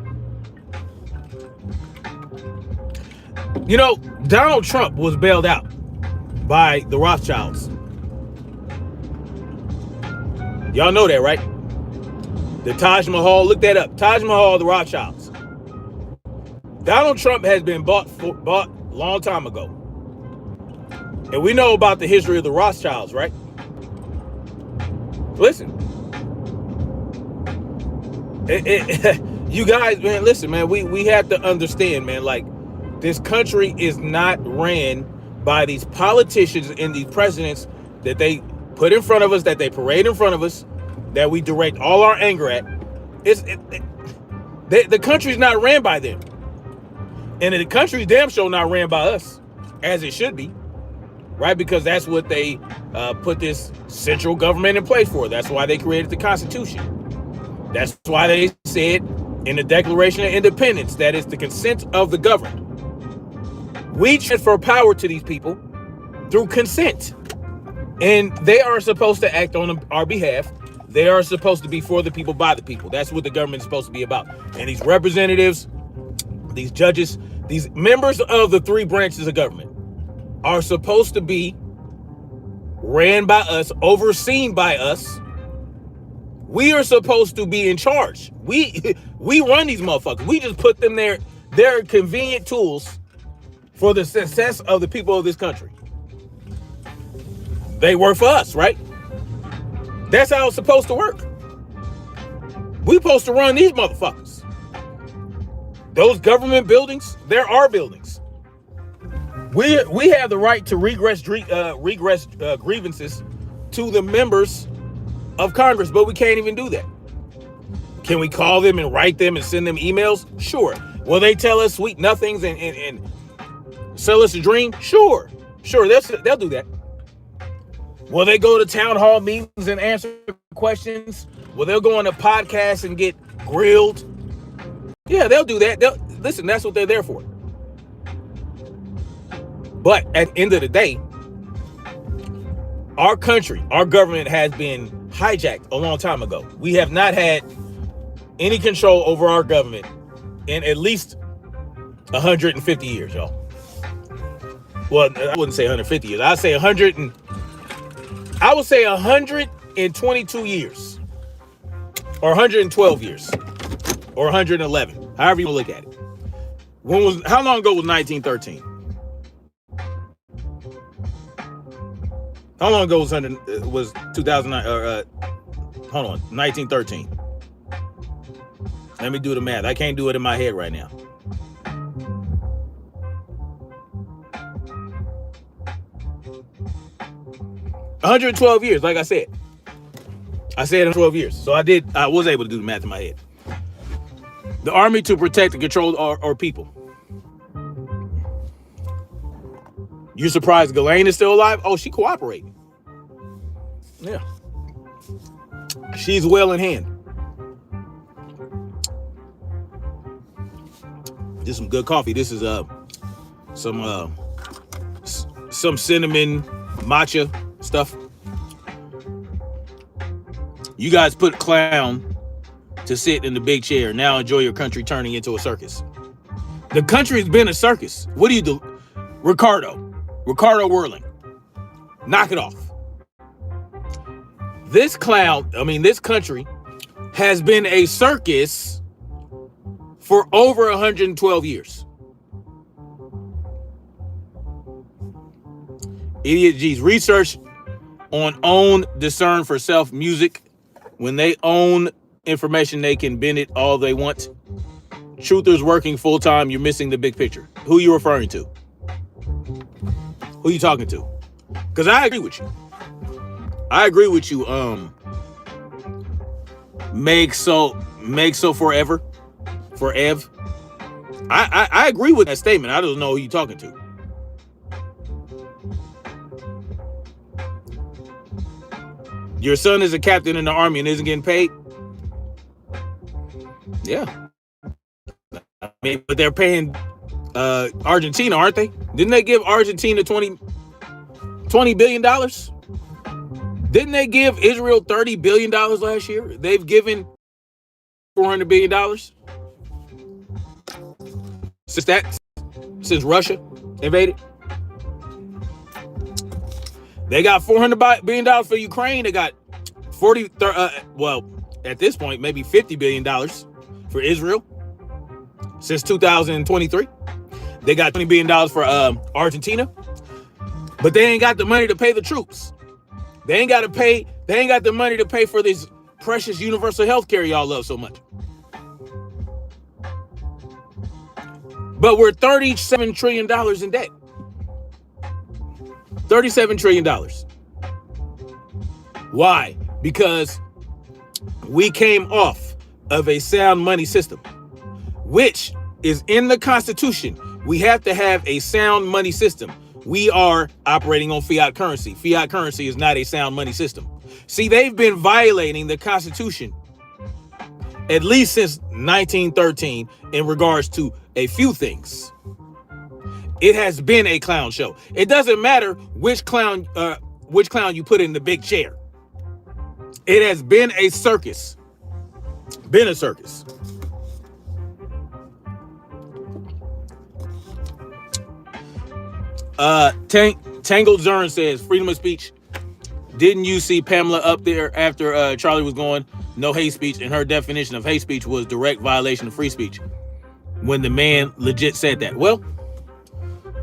You know, Donald Trump was bailed out by the Rothschilds. Y'all know that, right? The Taj Mahal, look that up. Taj Mahal, the Rothschilds. Donald Trump has been bought a long time ago. And we know about the history of the Rothschilds, right? Listen. You guys, man, listen, man, we have to understand, man, like, this country is not ran by these politicians and these presidents that they put in front of us, that they parade in front of us, that we direct all our anger at. The country's not ran by them. And the country's damn sure not ran by us, as it should be, right? Because that's what they put this central government in place for. That's why they created the Constitution. That's why they said in the Declaration of Independence that it's the consent of the governed. We transfer power to these people through consent. And they are supposed to act on our behalf. They are supposed to be for the people, by the people. That's what the government is supposed to be about. And these representatives, these judges, these members of the three branches of government are supposed to be ran by us, overseen by us. We are supposed to be in charge. We run these motherfuckers. We just put them there. They're convenient tools for the success of the people of this country. They work for us, right? That's how it's supposed to work. We supposed to run these motherfuckers. Those government buildings, they're our buildings. We have the right to regress grievances to the members of Congress, but we can't even do that. Can we call them and write them and send them emails? Sure. Will they tell us sweet nothings and sell us a dream? Sure. They'll do that. Will they go to town hall meetings and answer questions? Will they go on a podcast and get grilled? Yeah, they'll do that. Listen, that's what they're there for. But at the end of the day, our country, our government has been hijacked a long time ago. We have not had any control over our government in at least 150 years, y'all. Well, I wouldn't say 150 years. I'd say 122 years, or 112 years, or 111, however you look at it. How long ago was 1913? How long ago was 2009? Hold on, 1913. Let me do the math. I can't do it in my head right now. 112 years, like I said. I said 12 years. So I was able to do the math in my head. The army to protect and control our people. You surprised Ghislaine is still alive? Oh, she cooperating. Yeah. She's well in hand. This is some good coffee. This is some cinnamon matcha stuff. You guys put clown to sit in the big chair. Now enjoy your country turning into a circus. The country's been a circus. What do you do? Ricardo Whirling. Knock it off. This country has been a circus for over 112 years. Idiot G's research on own discern for self music. When they own information, they can bend it all they want. Truthers working full time, you're missing the big picture. Who are you referring to? Who are you talking to? Because I agree with you. Make so forever. I agree with that statement. I don't know who you're talking to. Your son is a captain in the army and isn't getting paid? Yeah. I mean, but they're paying Argentina, aren't they? Didn't they give Argentina $20 billion? Didn't they give Israel $30 billion last year? They've given $400 billion since Russia invaded. They got $400 billion for Ukraine. They got at this point, maybe $50 billion for Israel since 2023. They got $20 billion for Argentina, but they ain't got the money to pay the troops. They ain't got the money to pay for this precious universal health care y'all love so much. But we're $37 trillion in debt. $37 trillion. Why? Because we came off of a sound money system, which is in the Constitution. We have to have a sound money system. We are operating on fiat currency. Fiat currency is not a sound money system. See, they've been violating the Constitution at least since 1913 in regards to a few things. It has been a clown show. It doesn't matter which clown you put in the big chair. It has been a circus. Been a circus. Tangled Zern says, freedom of speech. Didn't you see Pamela up there after Charlie was going? No hate speech, and her definition of hate speech was direct violation of free speech. When the man legit said that. Well,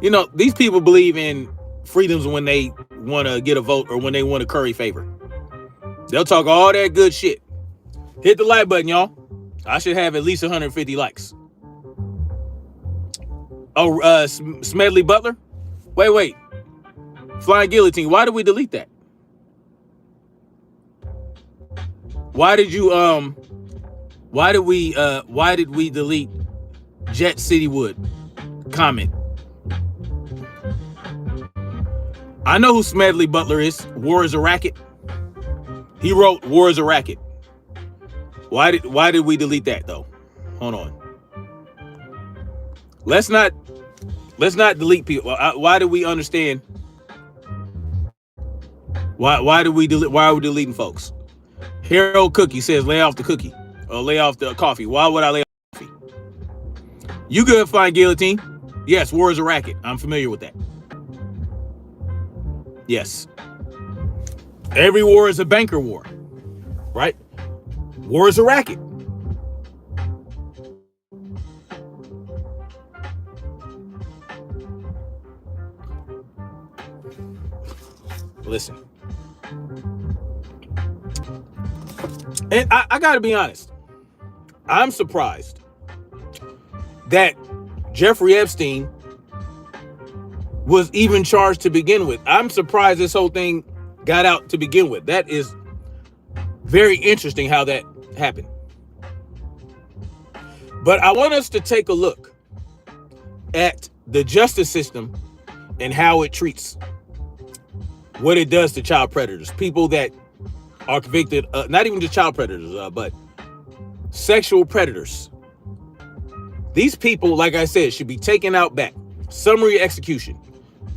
you know, these people believe in freedoms when they want to get a vote or when they want to curry favor. They'll talk all that good shit. Hit the like button, y'all. I should have at least 150 likes. Oh, Smedley Butler? Wait. Flying Guillotine. Why did we delete that? Why did we delete Jet City Wood comment? I know who Smedley Butler is. War is a racket. He wrote War is a racket. Why did we delete that though? Hold on. Let's not delete people. Why do we understand? Why are we deleting folks? Harold Cookie says lay off the cookie or lay off the coffee. Why would I lay off the coffee? You good, Flying Guillotine? Yes, war is a racket. I'm familiar with that. Yes. Every war is a banker war, right? War is a racket. Listen. And I gotta be honest. I'm surprised that Jeffrey Epstein was even charged to begin with. I'm surprised this whole thing got out to begin with. That is very interesting how that happened. But I want us to take a look at the justice system and how it treats what it does to child predators, people that are convicted, not even just child predators, but sexual predators. These people, like I said, should be taken out back. Summary execution.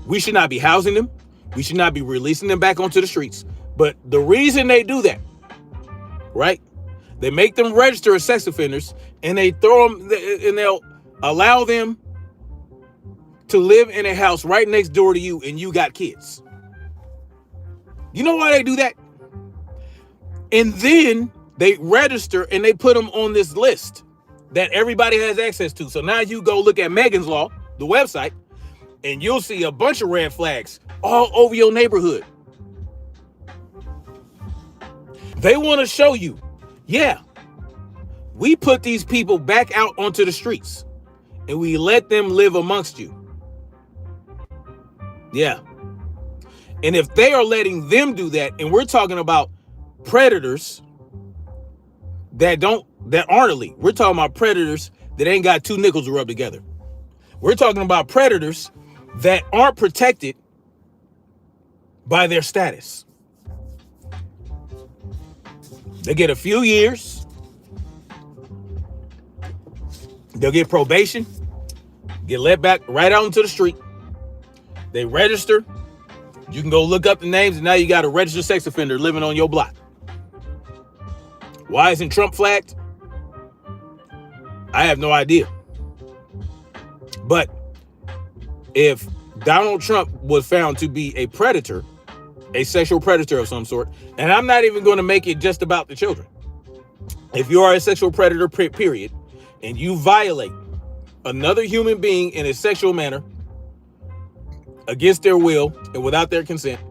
We should not be housing them. We should not be releasing them back onto the streets. But the reason they do that, right? They make them register as sex offenders, and they throw them, and they'll allow them to live in a house right next door to you, and you got kids. You know why they do that? And then they register and they put them on this list that everybody has access to. So now you go look at Megan's Law, the website, and you'll see a bunch of red flags all over your neighborhood. They want to show you, yeah, we put these people back out onto the streets and we let them live amongst you. Yeah. And if they are letting them do that, and we're talking about predators that aren't elite. We're talking about predators that ain't got two nickels to rub together. We're talking about predators that aren't protected by their status. They get a few years. They'll get probation, get let back right out into the street. They register. You can go look up the names, and now you got a registered sex offender living on your block. Why isn't Trump flagged? I have no idea. But if Donald Trump was found to be a predator, a sexual predator of some sort, and I'm not even going to make it just about the children. If you are a sexual predator, period, and you violate another human being in a sexual manner against their will and without their consent,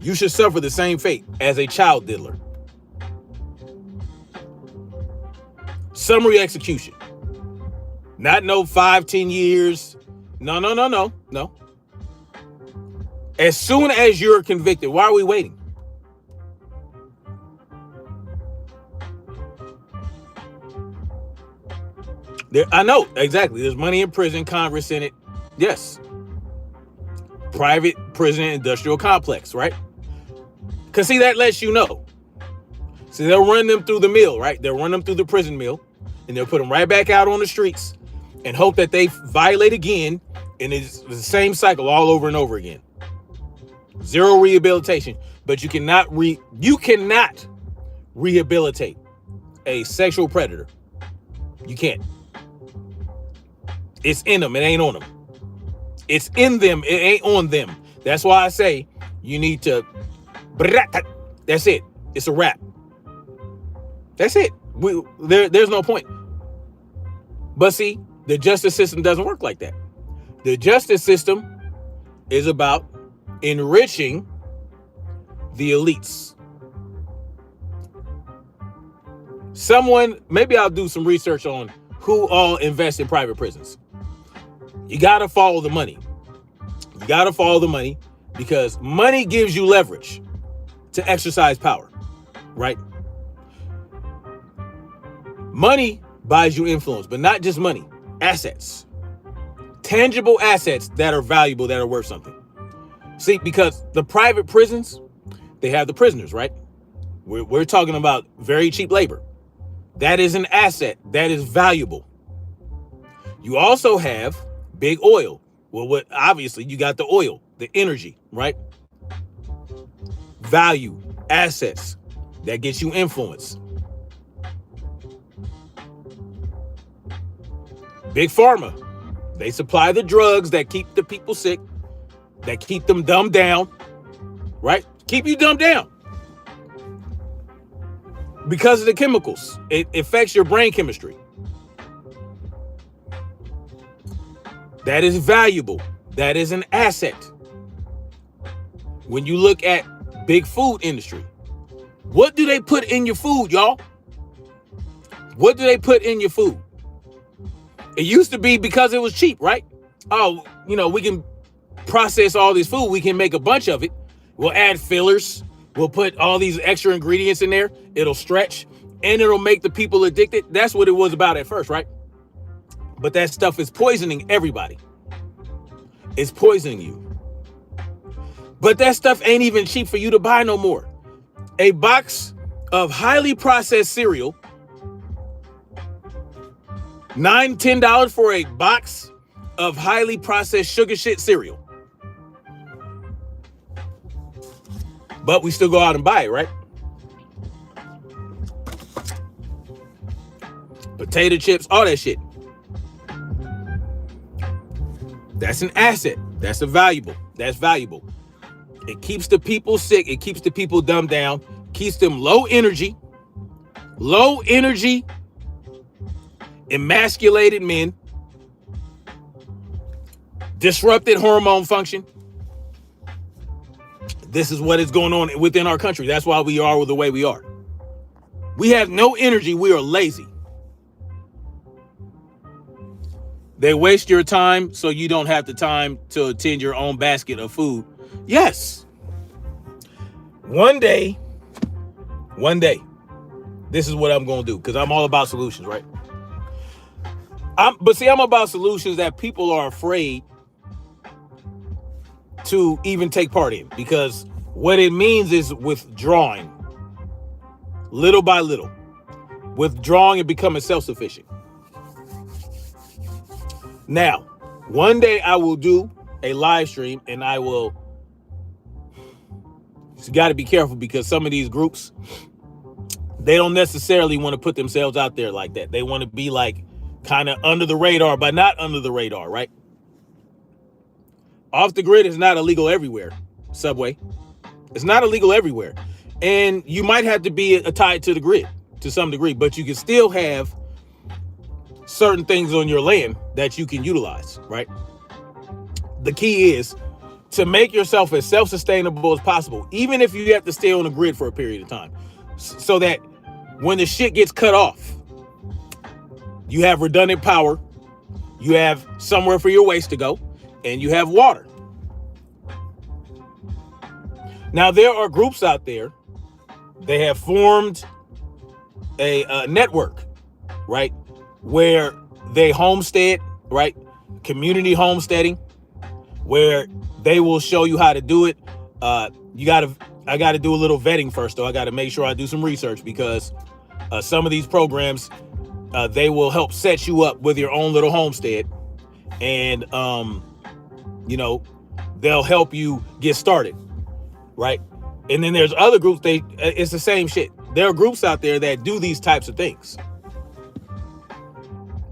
you should suffer the same fate as a child diddler. Summary execution. Not no 5-10 years. No. As soon as you're convicted, why are we waiting? I know, exactly. There's money in prison, Congress in it. Yes. Private prison industrial complex, right? Because see, that lets you know. See, they'll run them through the mill, right? They'll run them through the prison mill, and they'll put them right back out on the streets and hope that they violate again, and it's the same cycle all over and over again. Zero rehabilitation. But you cannot rehabilitate a sexual predator. You can't. It's in them. It ain't on them. It's in them. It ain't on them. That's why I say you need to. That's it. It's a wrap. That's it. There's no point. But see, the justice system doesn't work like that. The justice system is about enriching the elites. Maybe I'll do some research on who all invest in private prisons. You got to follow the money. You got to follow the money because money gives you leverage to exercise power, right? Money buys you influence, but not just money, assets, tangible assets that are valuable, that are worth something. See, because the private prisons, they have the prisoners, right? We're talking about very cheap labor. That is an asset that is valuable. You also have big oil. Well, obviously you got the oil, the energy, right? Value, assets that gets you influence. Big pharma, they supply the drugs that keep the people sick, that keep them dumbed down, right? Keep you dumbed down. Because of the chemicals, it affects your brain chemistry. That is valuable. That is an asset. When you look at big food industry, what do they put in your food, y'all? What do they put in your food? It used to be because it was cheap, right? Oh, we can process all this food. We can make a bunch of it. We'll add fillers. We'll put all these extra ingredients in there. It'll stretch and it'll make the people addicted. That's what it was about at first, right? But that stuff is poisoning everybody. It's poisoning you. But that stuff ain't even cheap for you to buy no more. A box of highly processed cereal, $9, $10 for a box of highly processed sugar shit cereal. But we still go out and buy it, right? Potato chips, all that shit. That's an asset. That's valuable. It keeps the people sick. It keeps the people dumbed down. Keeps them low energy, emasculated men, disrupted hormone function. This is what is going on within our country. That's why we are the way we are. We have no energy. We are lazy. They waste your time so you don't have the time to attend your own basket of food. Yes. One day, this is what I'm going to do because I'm all about solutions, right? I'm about solutions that people are afraid to even take part in, because what it means is withdrawing little by little, withdrawing and becoming self-sufficient. Now, one day I will do a live stream and I will, you got to be careful because some of these groups, they don't necessarily want to put themselves out there like that. They want to be like kind of under the radar, but not under the radar, right? Off the grid is not illegal everywhere. Subway. It's not illegal everywhere. And you might have to be tied to the grid to some degree, but you can still have certain things on your land that you can utilize, right? The key is to make yourself as self-sustainable as possible, even if you have to stay on the grid for a period of time, so that when the shit gets cut off, you have redundant power, you have somewhere for your waste to go, and you have water. Now, there are groups out there, they have formed a network, right? Where they homestead, right? Community homesteading, where they will show you how to do it. I got to do a little vetting first, though. I got to make sure I do some research because some of these programs, they will help set you up with your own little homestead. And, they'll help you get started, right? And then there's other groups, it's the same shit. There are groups out there that do these types of things,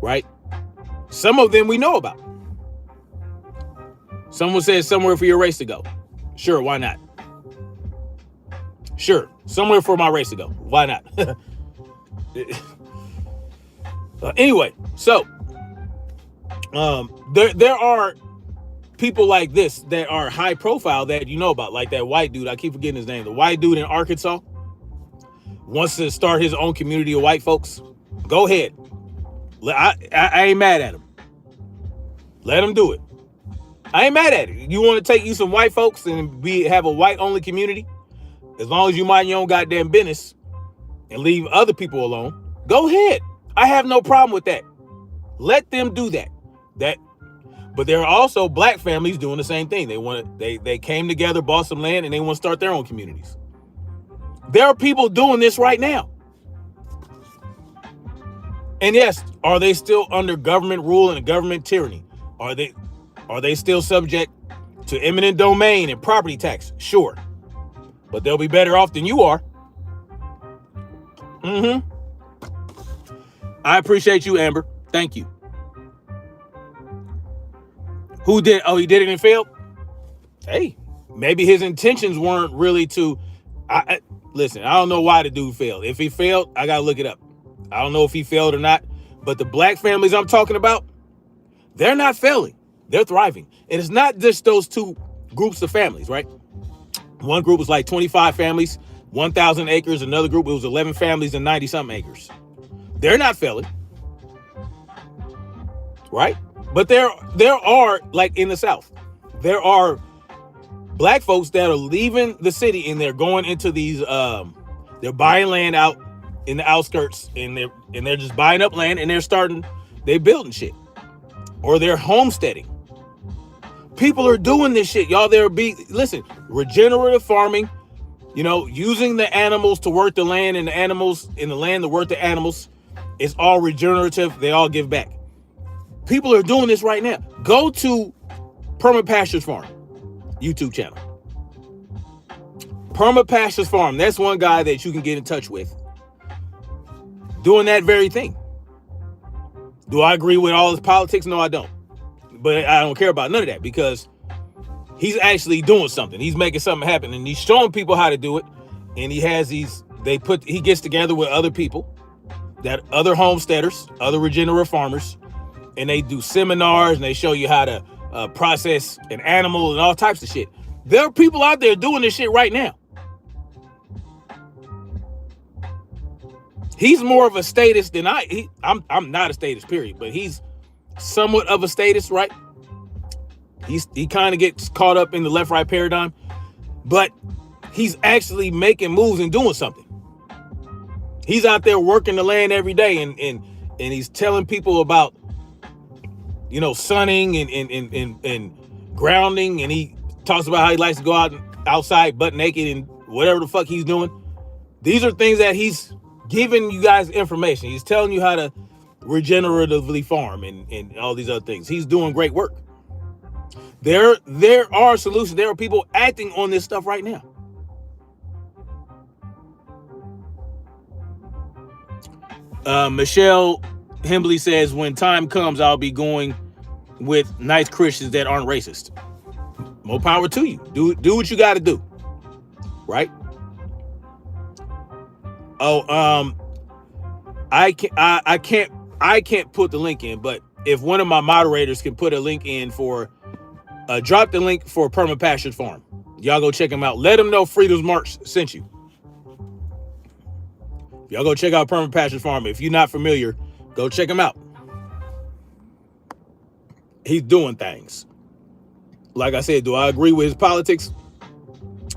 right? Some of them we know about. Someone says somewhere for your race to go. Sure, why not? Sure, somewhere for my race to go. Why not? Anyway, so there are people like this that are high profile that you know about, like that white dude. I keep forgetting his name. The white dude in Arkansas wants to start his own community of white folks. Go ahead. I ain't mad at him. Let him do it. I ain't mad at it. You want to take you some white folks and have a white only community? As long as you mind your own goddamn business and leave other people alone, go ahead. I have no problem with that. Let them do that. But there are also black families doing the same thing. They came together, bought some land, and they want to start their own communities. There are people doing this right now. And yes, are they still under government rule and government tyranny? Are they still subject to eminent domain and property tax? Sure. But they'll be better off than you are. I appreciate you, Amber. Thank you. Who did? Oh, he did it and failed? Hey, maybe his intentions weren't really to... Listen, I don't know why the dude failed. If he failed, I got to look it up. I don't know if he failed or not. But the black families I'm talking about, they're not failing. They're thriving. And it's not just those two groups of families, right? One group was like 25 families, 1,000 acres. Another group, it was 11 families and 90-something acres. They're not failing, right? But there are, like in the South, there are black folks that are leaving the city and they're going into these they're buying land out in the outskirts, and they're just buying up land, and they're building shit, or they're homesteading. People are doing this shit, y'all. Listen, regenerative farming, using the animals to work the land, and the animals in the land to work the animals. It's all regenerative. They all give back. People are doing this right now. Go to Perma Pastures Farm YouTube channel. Perma Pastures Farm. That's one guy that you can get in touch with doing that very thing. Do I agree with all his politics? No, I don't. But I don't care about none of that, because he's actually doing something. He's making something happen, and he's showing people how to do it. And he gets together with other people, other homesteaders, other regenerative farmers, and they do seminars, and they show you how to process an animal and all types of shit. There are people out there doing this shit right now. He's more of a statist than I'm not a statist, period, but he's somewhat of a statist, right? He kind of gets caught up in the left-right paradigm, but he's actually making moves and doing something. He's out there working the land every day, and he's telling people about, sunning and grounding, and he talks about how he likes to go outside butt naked and whatever the fuck he's doing. These are things that he's giving you guys information. He's telling you how to regeneratively farm and all these other things. He's doing great work. There are solutions. There are people acting on this stuff right now. Michelle Hembley says, when time comes, I'll be going with nice Christians that aren't racist. More power to you. Do what you got to do. Right? I can't put the link in, but if one of my moderators can put a link in for drop the link for Perma Pastures Farm. Y'all go check them out. Let them know Freedom's March sent you. Y'all go check out Perma Pastures Farm. If you're not familiar, go check him out. He's doing things. Like I said, do I agree with his politics?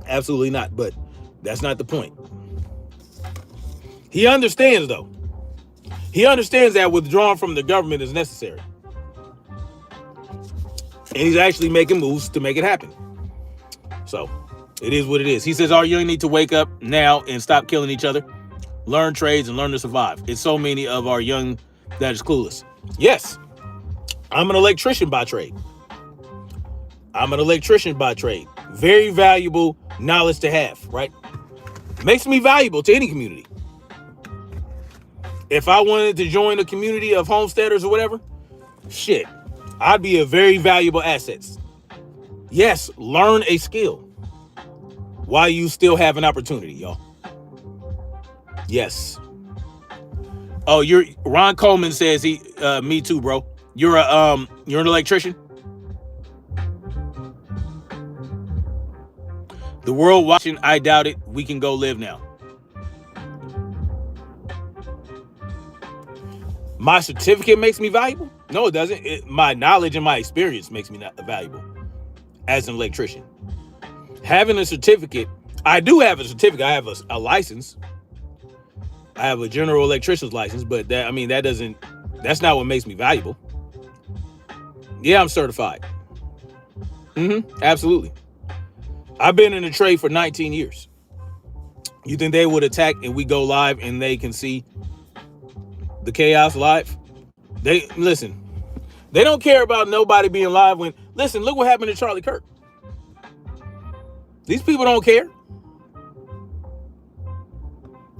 Absolutely not, but that's not the point. He understands, though. He understands that withdrawing from the government is necessary. And he's actually making moves to make it happen. So, it is what it is. He says our young need to wake up now and stop killing each other. Learn trades and learn to survive. It's so many of our young that is clueless. Yes, I'm an electrician by trade. Very valuable knowledge to have, right? Makes me valuable to any community. If I wanted to join a community of homesteaders or whatever, shit, I'd be a very valuable asset. Yes, learn a skill while you still have an opportunity, y'all. Yes. Oh, Ron Coleman says me too, bro. You're an electrician. The world watching, I doubt it. We can go live now. My certificate makes me valuable? No, it doesn't. My knowledge and my experience makes me not valuable as an electrician. Having a certificate, I do have a certificate. I have a license. I have a general electrician's license, but that's not what makes me valuable. Yeah, I'm certified. Absolutely. I've been in the trade for 19 years. You think they would attack and we go live and they can see the chaos live? They don't care about nobody being live look what happened to Charlie Kirk. These people don't care.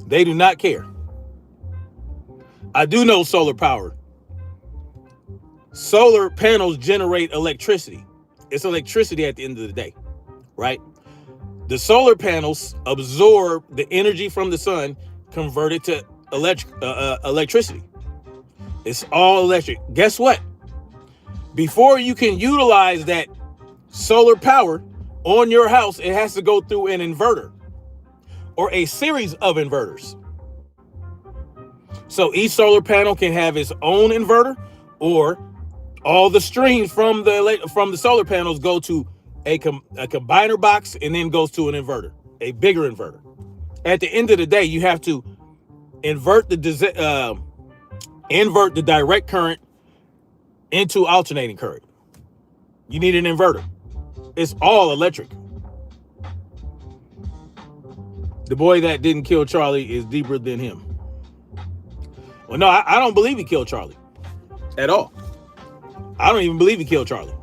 They do not care. I do know solar power. Solar panels generate electricity. It's electricity at the end of the day, right? The solar panels absorb the energy from the sun, convert it to electricity. It's all electric. Guess what? Before you can utilize that solar power on your house, it has to go through an inverter or a series of inverters. So each solar panel can have its own inverter, or all the streams from the solar panels go to a combiner box, and then goes to an inverter, a bigger inverter. At the end of the day, you have to invert the direct current into alternating current. You need an inverter. It's all electric. The boy that didn't kill Charlie is deeper than him. Well, no, I don't believe he killed Charlie at all. I don't even believe he killed Charlie.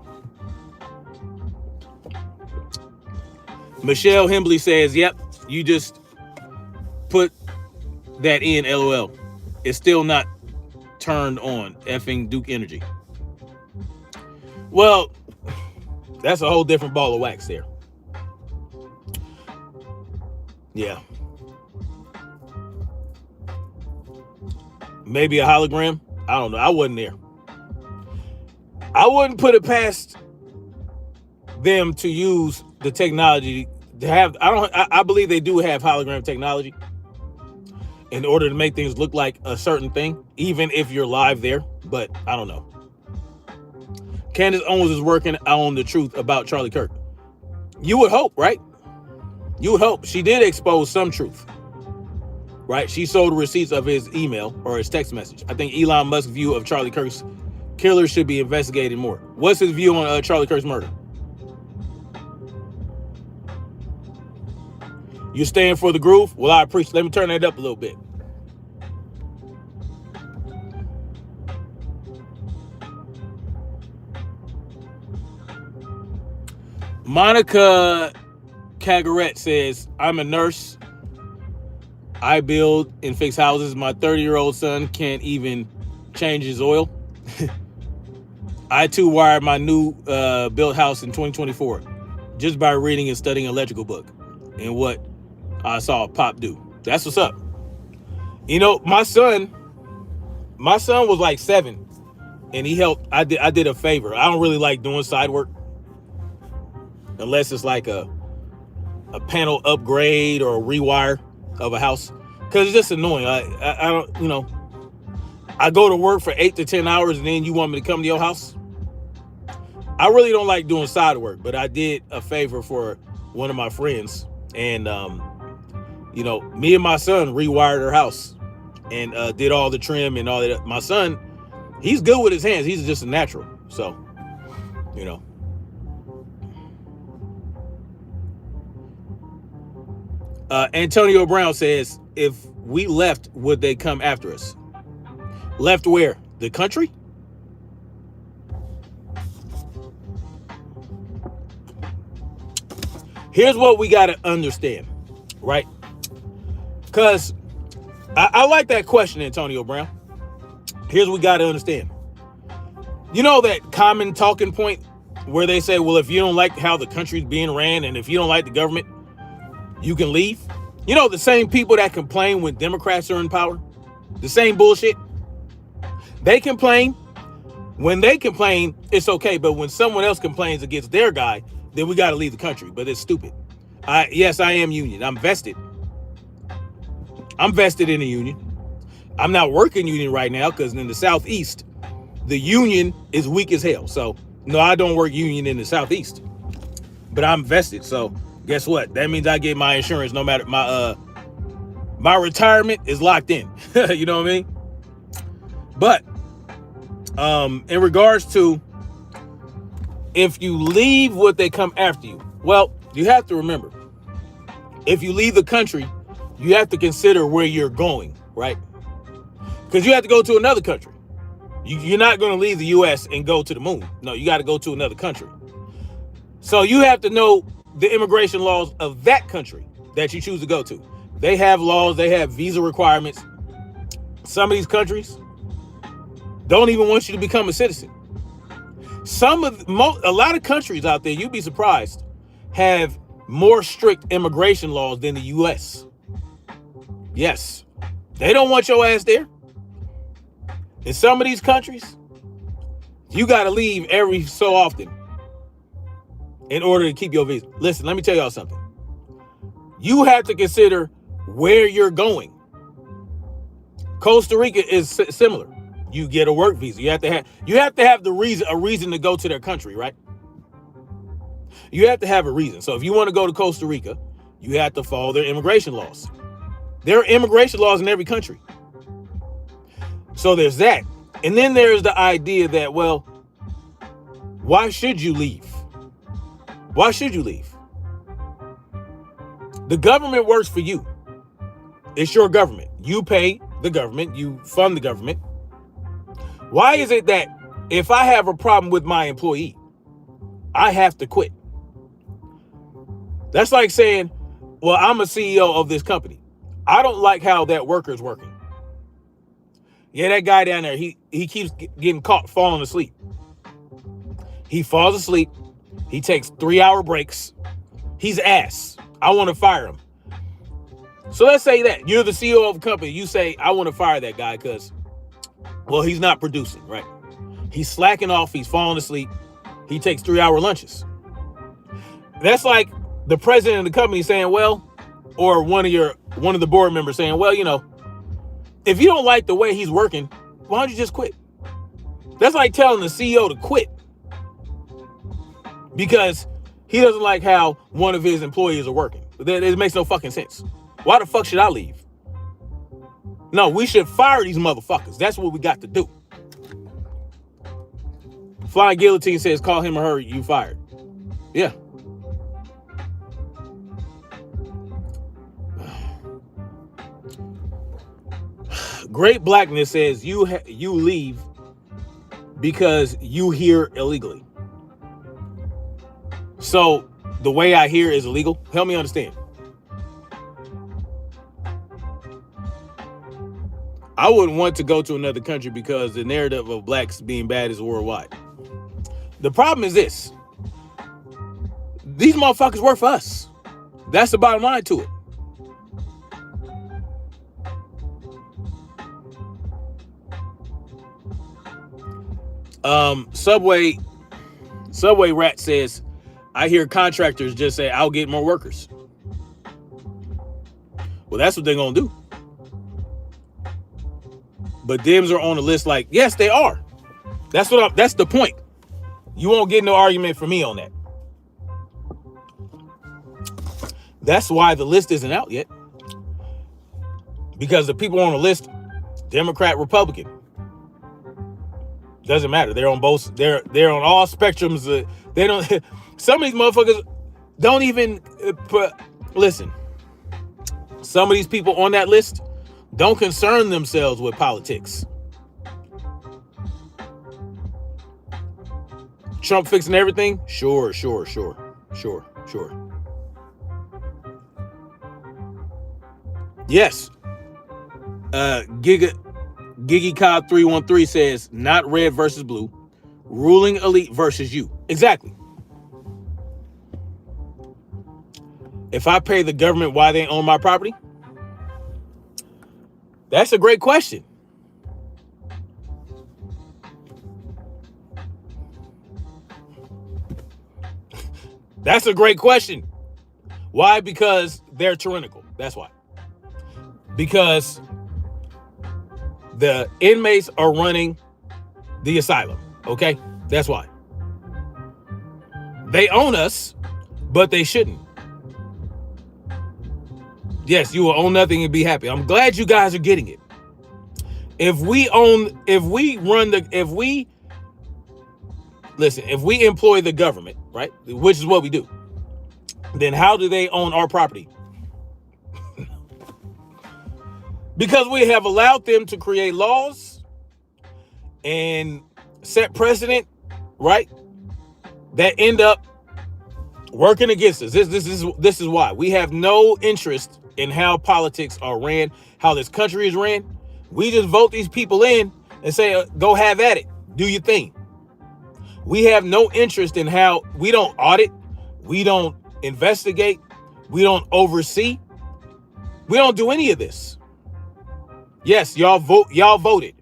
Michelle Hembley says, yep, you just put that in, LOL. It's still not turned on, effing Duke Energy. Well, that's a whole different ball of wax there. Yeah. Maybe a hologram. I don't know. I wasn't there. I wouldn't put it past them to use the technology to have. I believe they do have hologram technology in order to make things look like a certain thing, even if you're live there. But I don't know. Candace Owens is working on the truth about Charlie Kirk. You would hope, right? You would hope. She did expose some truth, right? She sold receipts of his email or his text message. I think Elon Musk's view of Charlie Kirk's killer should be investigated more. What's his view on Charlie Kirk's murder? You staying for the groove? Well, I appreciate. Let me turn that up a little bit. Monica Cagaret says, I'm a nurse. I build and fix houses. My 30-year-old son can't even change his oil. I too wired my new built house in 2024 just by reading and studying electrical book and what I saw Pop do. That's what's up. You know, my son was like 7 and he helped. I did a favor. I don't really like doing side work unless it's like a panel upgrade or a rewire of a house, because it's just annoying. I don't, you know, I go to work for 8 to 10 hours and then you want me to come to your house. I really don't like doing side work, but I did a favor for one of my friends, and you know, me and my son rewired her house and did all the trim and all that. My son, he's good with his hands. He's just a natural. So, you know. Antonio Brown says, if we left, would they come after us? Left where? The country? Here's what we got to understand, right? Because I like that question, Antonio Brown. Here's what we got to understand. You know that common talking point where they say, well, if you don't like how the country's being ran and if you don't like the government, you can leave. You know, the same people that complain when Democrats are in power, the same bullshit. They complain. When they complain, it's okay. But when someone else complains against their guy, then we got to leave the country. But it's stupid. Yes, I am union. I'm vested. I'm vested in the union. I'm not working union right now because in the Southeast, the union is weak as hell. So, no, I don't work union in the Southeast. But I'm vested. So, guess what? That means I get my insurance no matter my retirement is locked in. You know what I mean? But in regards to if you leave, would they come after you? Well, you have to remember, if you leave the country, you have to consider where you're going, right? Because you have to go to another country. You're not going to leave the U.S. and go to the moon. No, you got to go to another country. So you have to know the immigration laws of that country that you choose to go to. They have laws, they have visa requirements. Some of these countries don't even want you to become a citizen. A lot of countries out there, you'd be surprised, have more strict immigration laws than the U.S. Yes, they don't want your ass there. In some of these countries, you got to leave every so often in order to keep your visa. Listen, let me tell y'all something. You have to consider where you're going. Costa Rica is similar. You get a work visa. You have to have a reason to go to their country, right? You have to have a reason. So if you want to go to Costa Rica, you have to follow their immigration laws. There are immigration laws in every country. So there's that. And then there's the idea that, well, why should you leave? Why should you leave? The government works for you. It's your government. You pay the government. You fund the government. Why is it that if I have a problem with my employee, I have to quit? That's like saying, well, I'm a CEO of this company. I don't like how that worker's working. Yeah, that guy down there, he keeps getting caught falling asleep. He falls asleep. He takes 3-hour breaks. He's ass. I want to fire him. So let's say that you're the CEO of a company. You say, I want to fire that guy because, well, he's not producing, right? He's slacking off. He's falling asleep. He takes 3-hour lunches. That's like the president of the company saying, well, or one of the board members saying, well, if you don't like the way he's working, why don't you just quit? That's like telling the CEO to quit because he doesn't like how one of his employees are working. It makes no fucking sense. Why the fuck should I leave? No, we should fire these motherfuckers. That's what we got to do. Flying Guillotine says, call him or her, you fired. Yeah. Great Blackness says, you leave because you here illegally. So the way I hear is illegal. Help me understand. I wouldn't want to go to another country because the narrative of blacks being bad is worldwide. The problem is this. These motherfuckers work for us. That's the bottom line to it. Subway Rat says, I hear contractors just say, I'll get more workers. Well, that's what they're going to do. But Dems are on the list like, yes, they are. That's the point. You won't get no argument from me on that. That's why the list isn't out yet. Because the people on the list, Democrat, Republican, doesn't matter. They're on both. They're on all spectrums. They don't. Some of these motherfuckers don't even listen. Some of these people on that list don't concern themselves with politics. Trump fixing everything? Sure. Yes. Gigi Cobb 313 says, not red versus blue, ruling elite versus you. Exactly. If I pay the government, why they own my property? That's a great question. That's a great question. Why? Because they're tyrannical. That's why. Because the inmates are running the asylum. Okay? That's why. They own us, but they shouldn't. Yes, you will own nothing and be happy. I'm glad you guys are getting it. If we employ the government, right, which is what we do, then how do they own our property? Because we have allowed them to create laws and set precedent, right, that end up working against us. This is why. We have no interest in how politics are ran, how this country is ran. We just vote these people in and say, go have at it. Do your thing. We have no interest in how. We don't audit. We don't investigate. We don't oversee. We don't do any of this. Yes, y'all voted.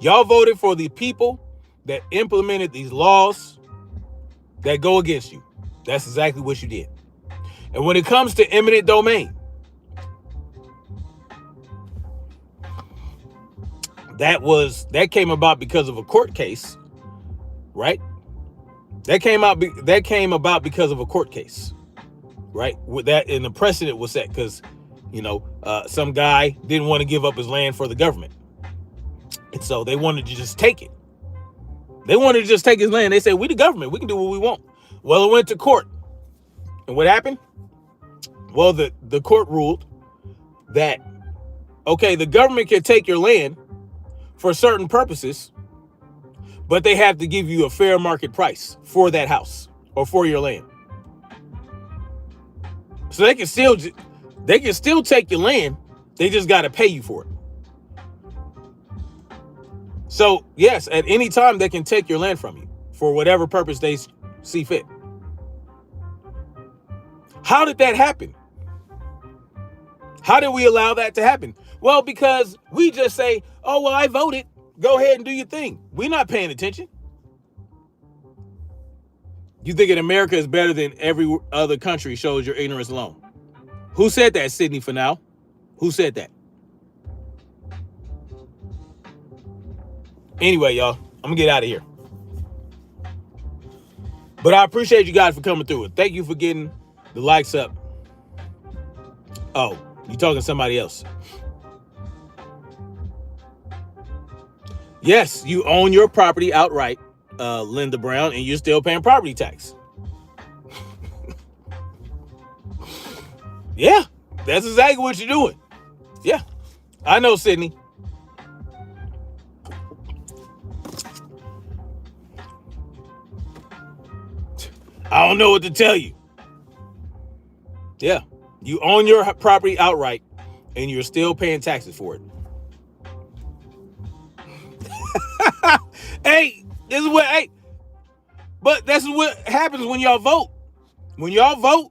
Y'all voted for the people that implemented these laws that go against you. That's exactly what you did. And when it comes to eminent domain, that came about because of a court case, right? That came about because of a court case, right? With that, and the precedent was set because, some guy didn't want to give up his land for the government, and so they wanted to just take it. They wanted to just take his land. They said, "We the government, we can do what we want." Well, it went to court, and what happened? Well, the court ruled that, okay, the government can take your land for certain purposes, but they have to give you a fair market price for that house or for your land. So they can still take your land. They just got to pay you for it. So yes, at any time they can take your land from you for whatever purpose they see fit. How did that happen? How did we allow that to happen? Well, because we just say, "Oh, well, I voted. Go ahead and do your thing." We're not paying attention. You think in America is better than every other country shows your ignorance alone. Who said that, Sydney, for now? Who said that? Anyway, y'all, I'm going to get out of here. But I appreciate you guys for coming through it. Thank you for getting the likes up. Oh, you talking to somebody else. Yes, you own your property outright, Linda Brown, and you're still paying property tax. Yeah, that's exactly what you're doing. Yeah, I know, Sydney. I don't know what to tell you. Yeah, you own your property outright, and you're still paying taxes for it. But that's what happens when y'all vote. When y'all vote,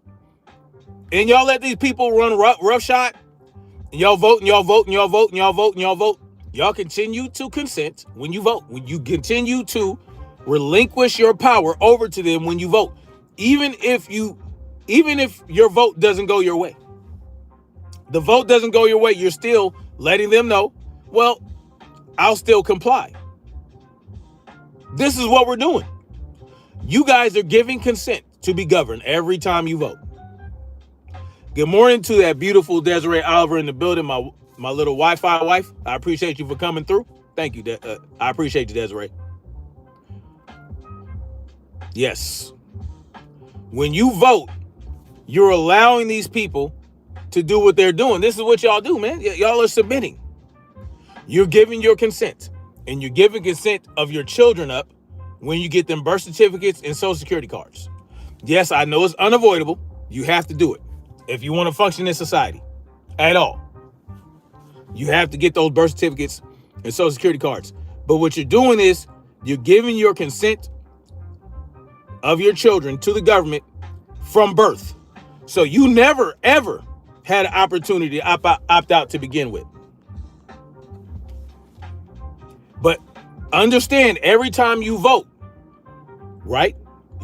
and y'all let these people run roughshod, and y'all vote, and y'all vote, and y'all vote, and y'all vote, and y'all vote, y'all continue to consent when you vote. When you continue to relinquish your power over to them when you vote, even if your vote doesn't go your way. The vote doesn't go your way, you're still letting them know, well, I'll still comply. This is what we're doing. You guys are giving consent to be governed every time you vote. Good morning to that beautiful Desiree Oliver in the building, my little Wi-Fi wife. I appreciate you for coming through. Thank you. I appreciate you, Desiree. Yes. When you vote, you're allowing these people to do what they're doing. This is what y'all do, man. Y'all are submitting. You're giving your consent, and you're giving consent of your children up when you get them birth certificates and social security cards. Yes, I know it's unavoidable. You have to do it if you want to function in society at all. You have to get those birth certificates and social security cards. But what you're doing is you're giving your consent of your children to the government from birth. So you never, ever had an opportunity to opt out to begin with. But understand, every time you vote, right,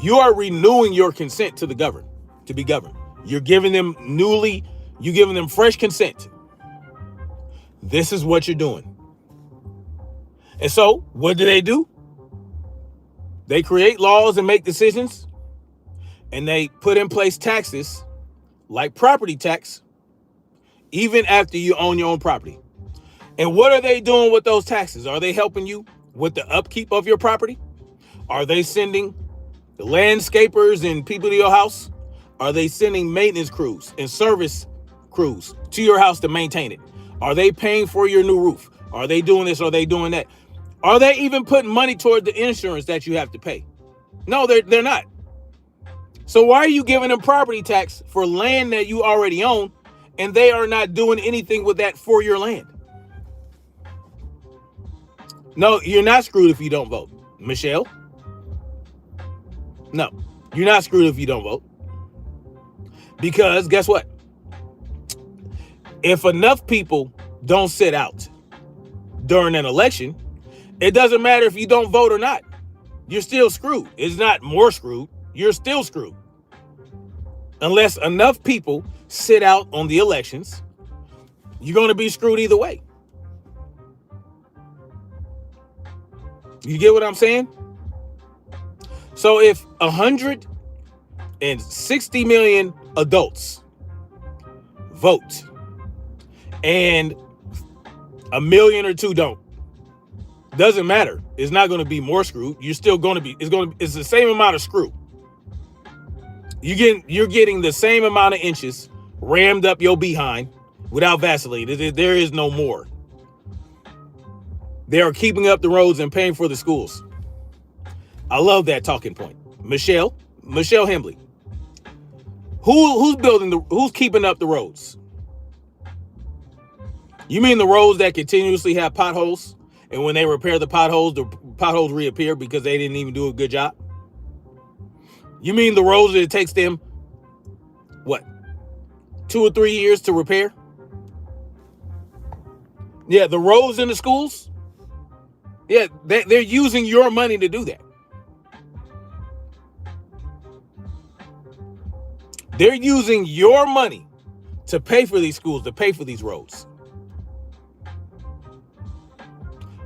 you are renewing your consent to the governed, to be governed. You're giving them fresh consent. This is what you're doing. And so what do? They create laws and make decisions, and they put in place taxes like property tax, even after you own your own property. And what are they doing with those taxes? Are they helping you with the upkeep of your property? Are they sending the landscapers and people to your house? Are they sending maintenance crews and service crews to your house to maintain it? Are they paying for your new roof? Are they doing this? Are they doing that? Are they even putting money toward the insurance that you have to pay? No, they're not. So why are you giving them property tax for land that you already own, and they are not doing anything with that for your land? No, you're not screwed if you don't vote. Michelle? No, you're not screwed if you don't vote. Because guess what? If enough people don't sit out during an election, it doesn't matter if you don't vote or not. You're still screwed. It's not more screwed. You're still screwed. Unless enough people sit out on the elections, you're going to be screwed either way. You get what I'm saying? So if 160 million adults vote and a million or two don't, doesn't matter. It's not going to be more screw. You're still going to be. It's the same amount of screw. You're getting the same amount of inches rammed up your behind without Vaseline. There is no more. They are keeping up the roads and paying for the schools. I love that talking point. Michelle Hembley. Who's keeping up the roads? You mean the roads that continuously have potholes, and when they repair the potholes reappear because they didn't even do a good job? You mean the roads that it takes them, what, 2 or 3 years to repair? Yeah, the roads in the schools? Yeah, they're using your money to do that. They're using your money to pay for these schools, to pay for these roads.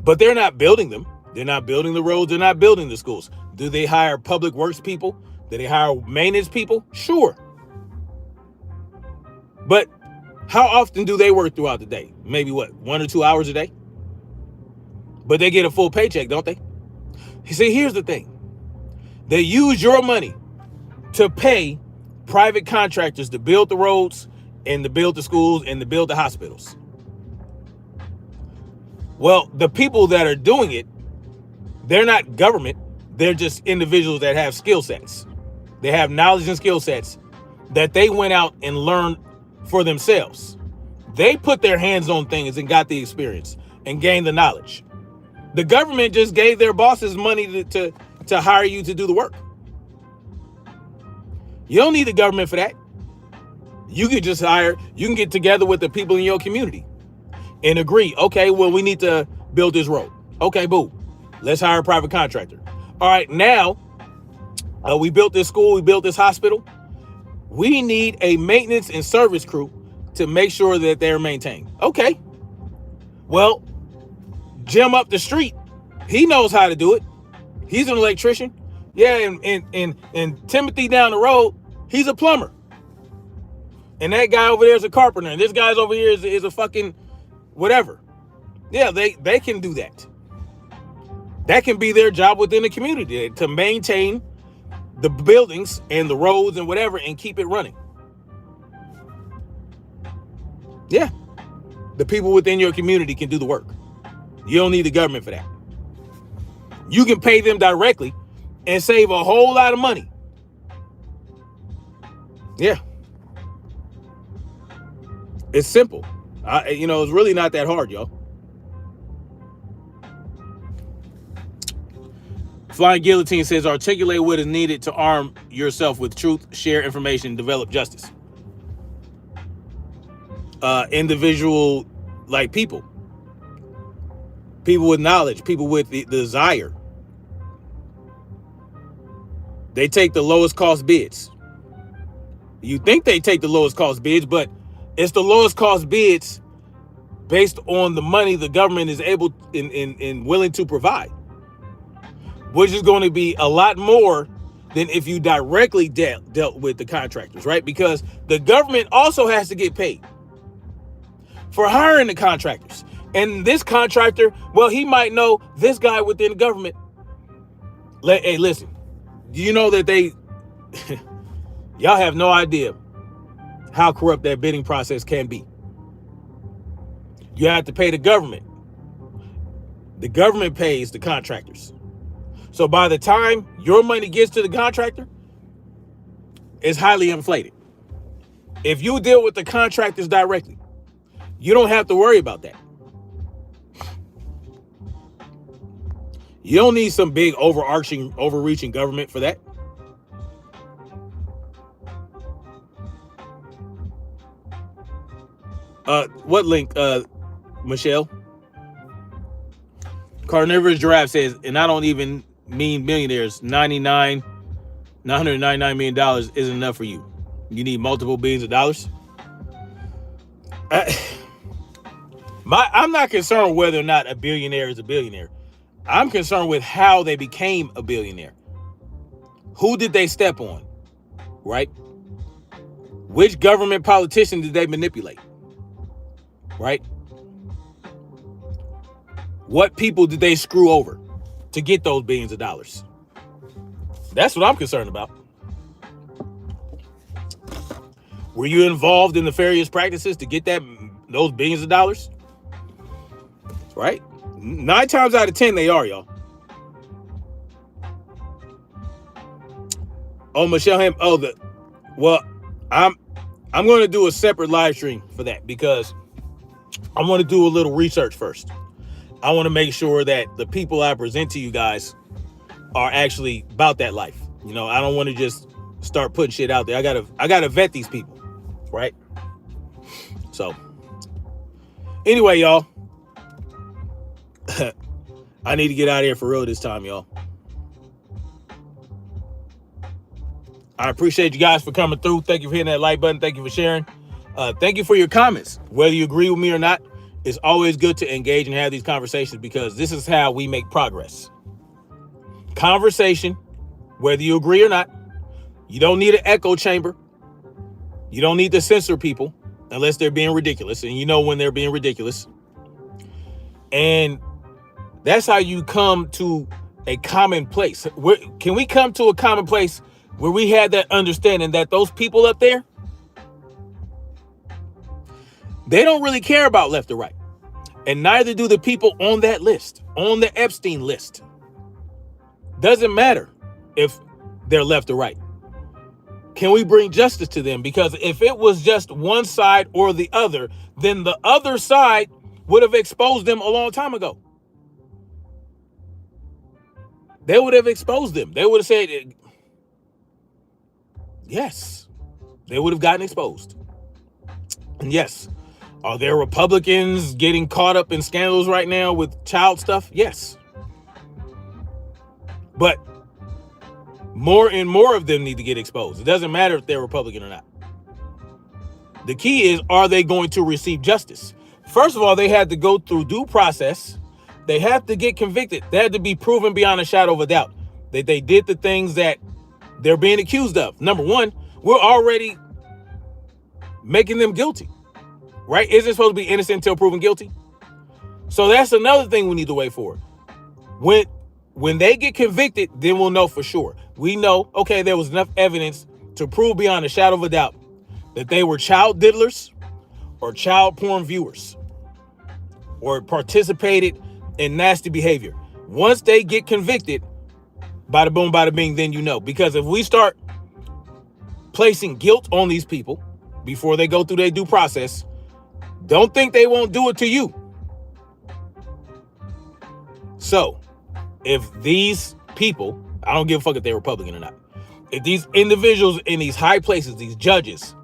But they're not building them. They're not building the roads. They're not building the schools. Do they hire public works people? Do they hire maintenance people? Sure. But how often do they work throughout the day? Maybe 1 or 2 hours a day? But they get a full paycheck, don't they? See, here's the thing. They use your money to pay private contractors to build the roads and to build the schools and to build the hospitals. Well, the people that are doing it, they're not government. They're just individuals that have skill sets. They have knowledge and skill sets that they went out and learned for themselves. They put their hands on things and got the experience and gained the knowledge. The government just gave their bosses money to hire you to do the work. You don't need the government for that. You can just you can get together with the people in your community and agree, okay, well, we need to build this road. Okay, boo. Let's hire a private contractor. All right, now we built this school, we built this hospital. We need a maintenance and service crew to make sure that they're maintained. Okay. Well, Jim up the street, he knows how to do it. He's an electrician. Yeah, and Timothy down the road, he's a plumber. And that guy over there is a carpenter. And this guy's over here is a fucking whatever. Yeah, they can do that. That can be their job within the community, to maintain the buildings and the roads and whatever and keep it running. Yeah. The people within your community can do the work. You don't need the government for that. You can pay them directly and save a whole lot of money. Yeah. It's simple. It's really not that hard, y'all. Flying Guillotine says, articulate what is needed to arm yourself with truth, share information, develop justice. Individual, like people with knowledge, people with the desire. They take the lowest cost bids. You think they take the lowest cost bids, but it's the lowest cost bids based on the money the government is able and willing to provide, which is going to be a lot more than if you directly dealt with the contractors, right? Because the government also has to get paid for hiring the contractors. And this contractor, well, he might know this guy within the government. Hey, listen, do you know that y'all have no idea how corrupt that bidding process can be. You have to pay the government. The government pays the contractors. So by the time your money gets to the contractor, it's highly inflated. If you deal with the contractors directly, you don't have to worry about that. You don't need some big overreaching government for that. What link, Michelle? Carnivorous Giraffe says, and I don't even mean millionaires. $999 million isn't enough for you. You need multiple billions of dollars. I'm not concerned whether or not a billionaire is a billionaire. I'm concerned with how they became a billionaire. Who did they step on, right? Which government politician did they manipulate, right? What people did they screw over to get those billions of dollars? That's what I'm concerned about. Were you involved in nefarious practices to get those billions of dollars? Right? 9 times out of 10, they are, y'all. Oh, Michelle Ham. Well, I'm going to do a separate live stream for that because I want to do a little research first. I want to make sure that the people I present to you guys are actually about that life. You know, I don't want to just start putting shit out there. I gotta vet these people, right? So, anyway, y'all, I need to get out of here for real this time, y'all. I appreciate you guys for coming through. Thank you for hitting that like button. Thank you for sharing. Thank you for your comments. Whether you agree with me or not, it's always good to engage and have these conversations because this is how we make progress. Conversation, whether you agree or not. You don't need an echo chamber. You don't need to censor people unless they're being ridiculous. And you know when they're being ridiculous. And that's how you come to a common place. Can we come to a common place where we had that understanding that those people up there, they don't really care about left or right. And neither do the people on that list, on the Epstein list. Doesn't matter if they're left or right. Can we bring justice to them? Because if it was just one side or the other, then the other side would have exposed them a long time ago. They would have exposed them. They would have said, yes, they would have gotten exposed. And yes, are there Republicans getting caught up in scandals right now with child stuff? Yes. But more and more of them need to get exposed. It doesn't matter if they're Republican or not. The key is, are they going to receive justice? First of all, they had to go through due process. They have to get convicted. They had to be proven beyond a shadow of a doubt that they did the things that they're being accused of. Number one, we're already making them guilty, right? Isn't it supposed to be innocent until proven guilty? So that's another thing we need to wait for. When they get convicted, then we'll know for sure. We know, okay, there was enough evidence to prove beyond a shadow of a doubt that they were child diddlers or child porn viewers or participated in nasty behavior. Once they get convicted, bada boom, bada bing, then you know. Because if we start placing guilt on these people before they go through their due process, don't think they won't do it to you. So, if these people, I don't give a fuck if they're Republican or not, if these individuals in these high places, these judges,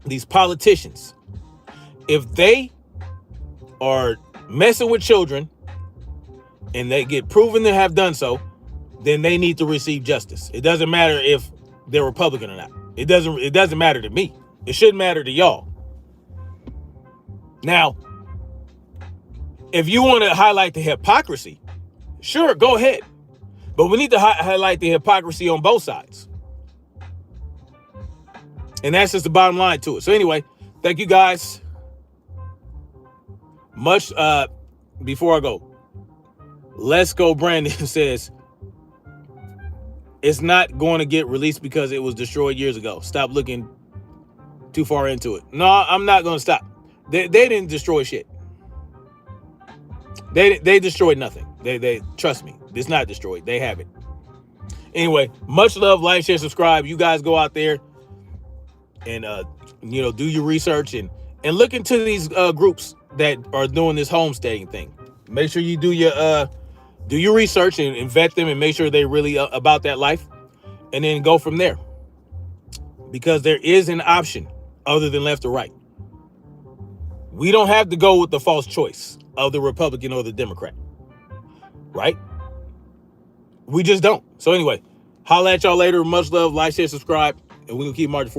these politicians, if they are messing with children and they get proven to have done so, then they need to receive justice. It doesn't matter if they're Republican or not. It doesn't matter to me. It shouldn't matter to y'all. Now, if you want to highlight the hypocrisy, sure, go ahead. But we need to highlight the hypocrisy on both sides. And that's just the bottom line to it. So anyway, thank you guys. Much before I go, Let's Go Brandon says, it's not going to get released because it was destroyed years ago. Stop looking too far into it. No, I'm not going to stop. They didn't destroy shit. They destroyed nothing. They trust me. It's not destroyed. They have it. Anyway, much love. Like, share, subscribe. You guys go out there and do your research and look into these groups that are doing this homesteading thing. Make sure you do your research and vet them and make sure they're really about that life, and then go from there. Because there is an option other than left or right. We don't have to go with the false choice of the Republican or the Democrat. Right? We just don't. So anyway, holla at y'all later. Much love. Like, share, subscribe. And we're going to keep marching forward.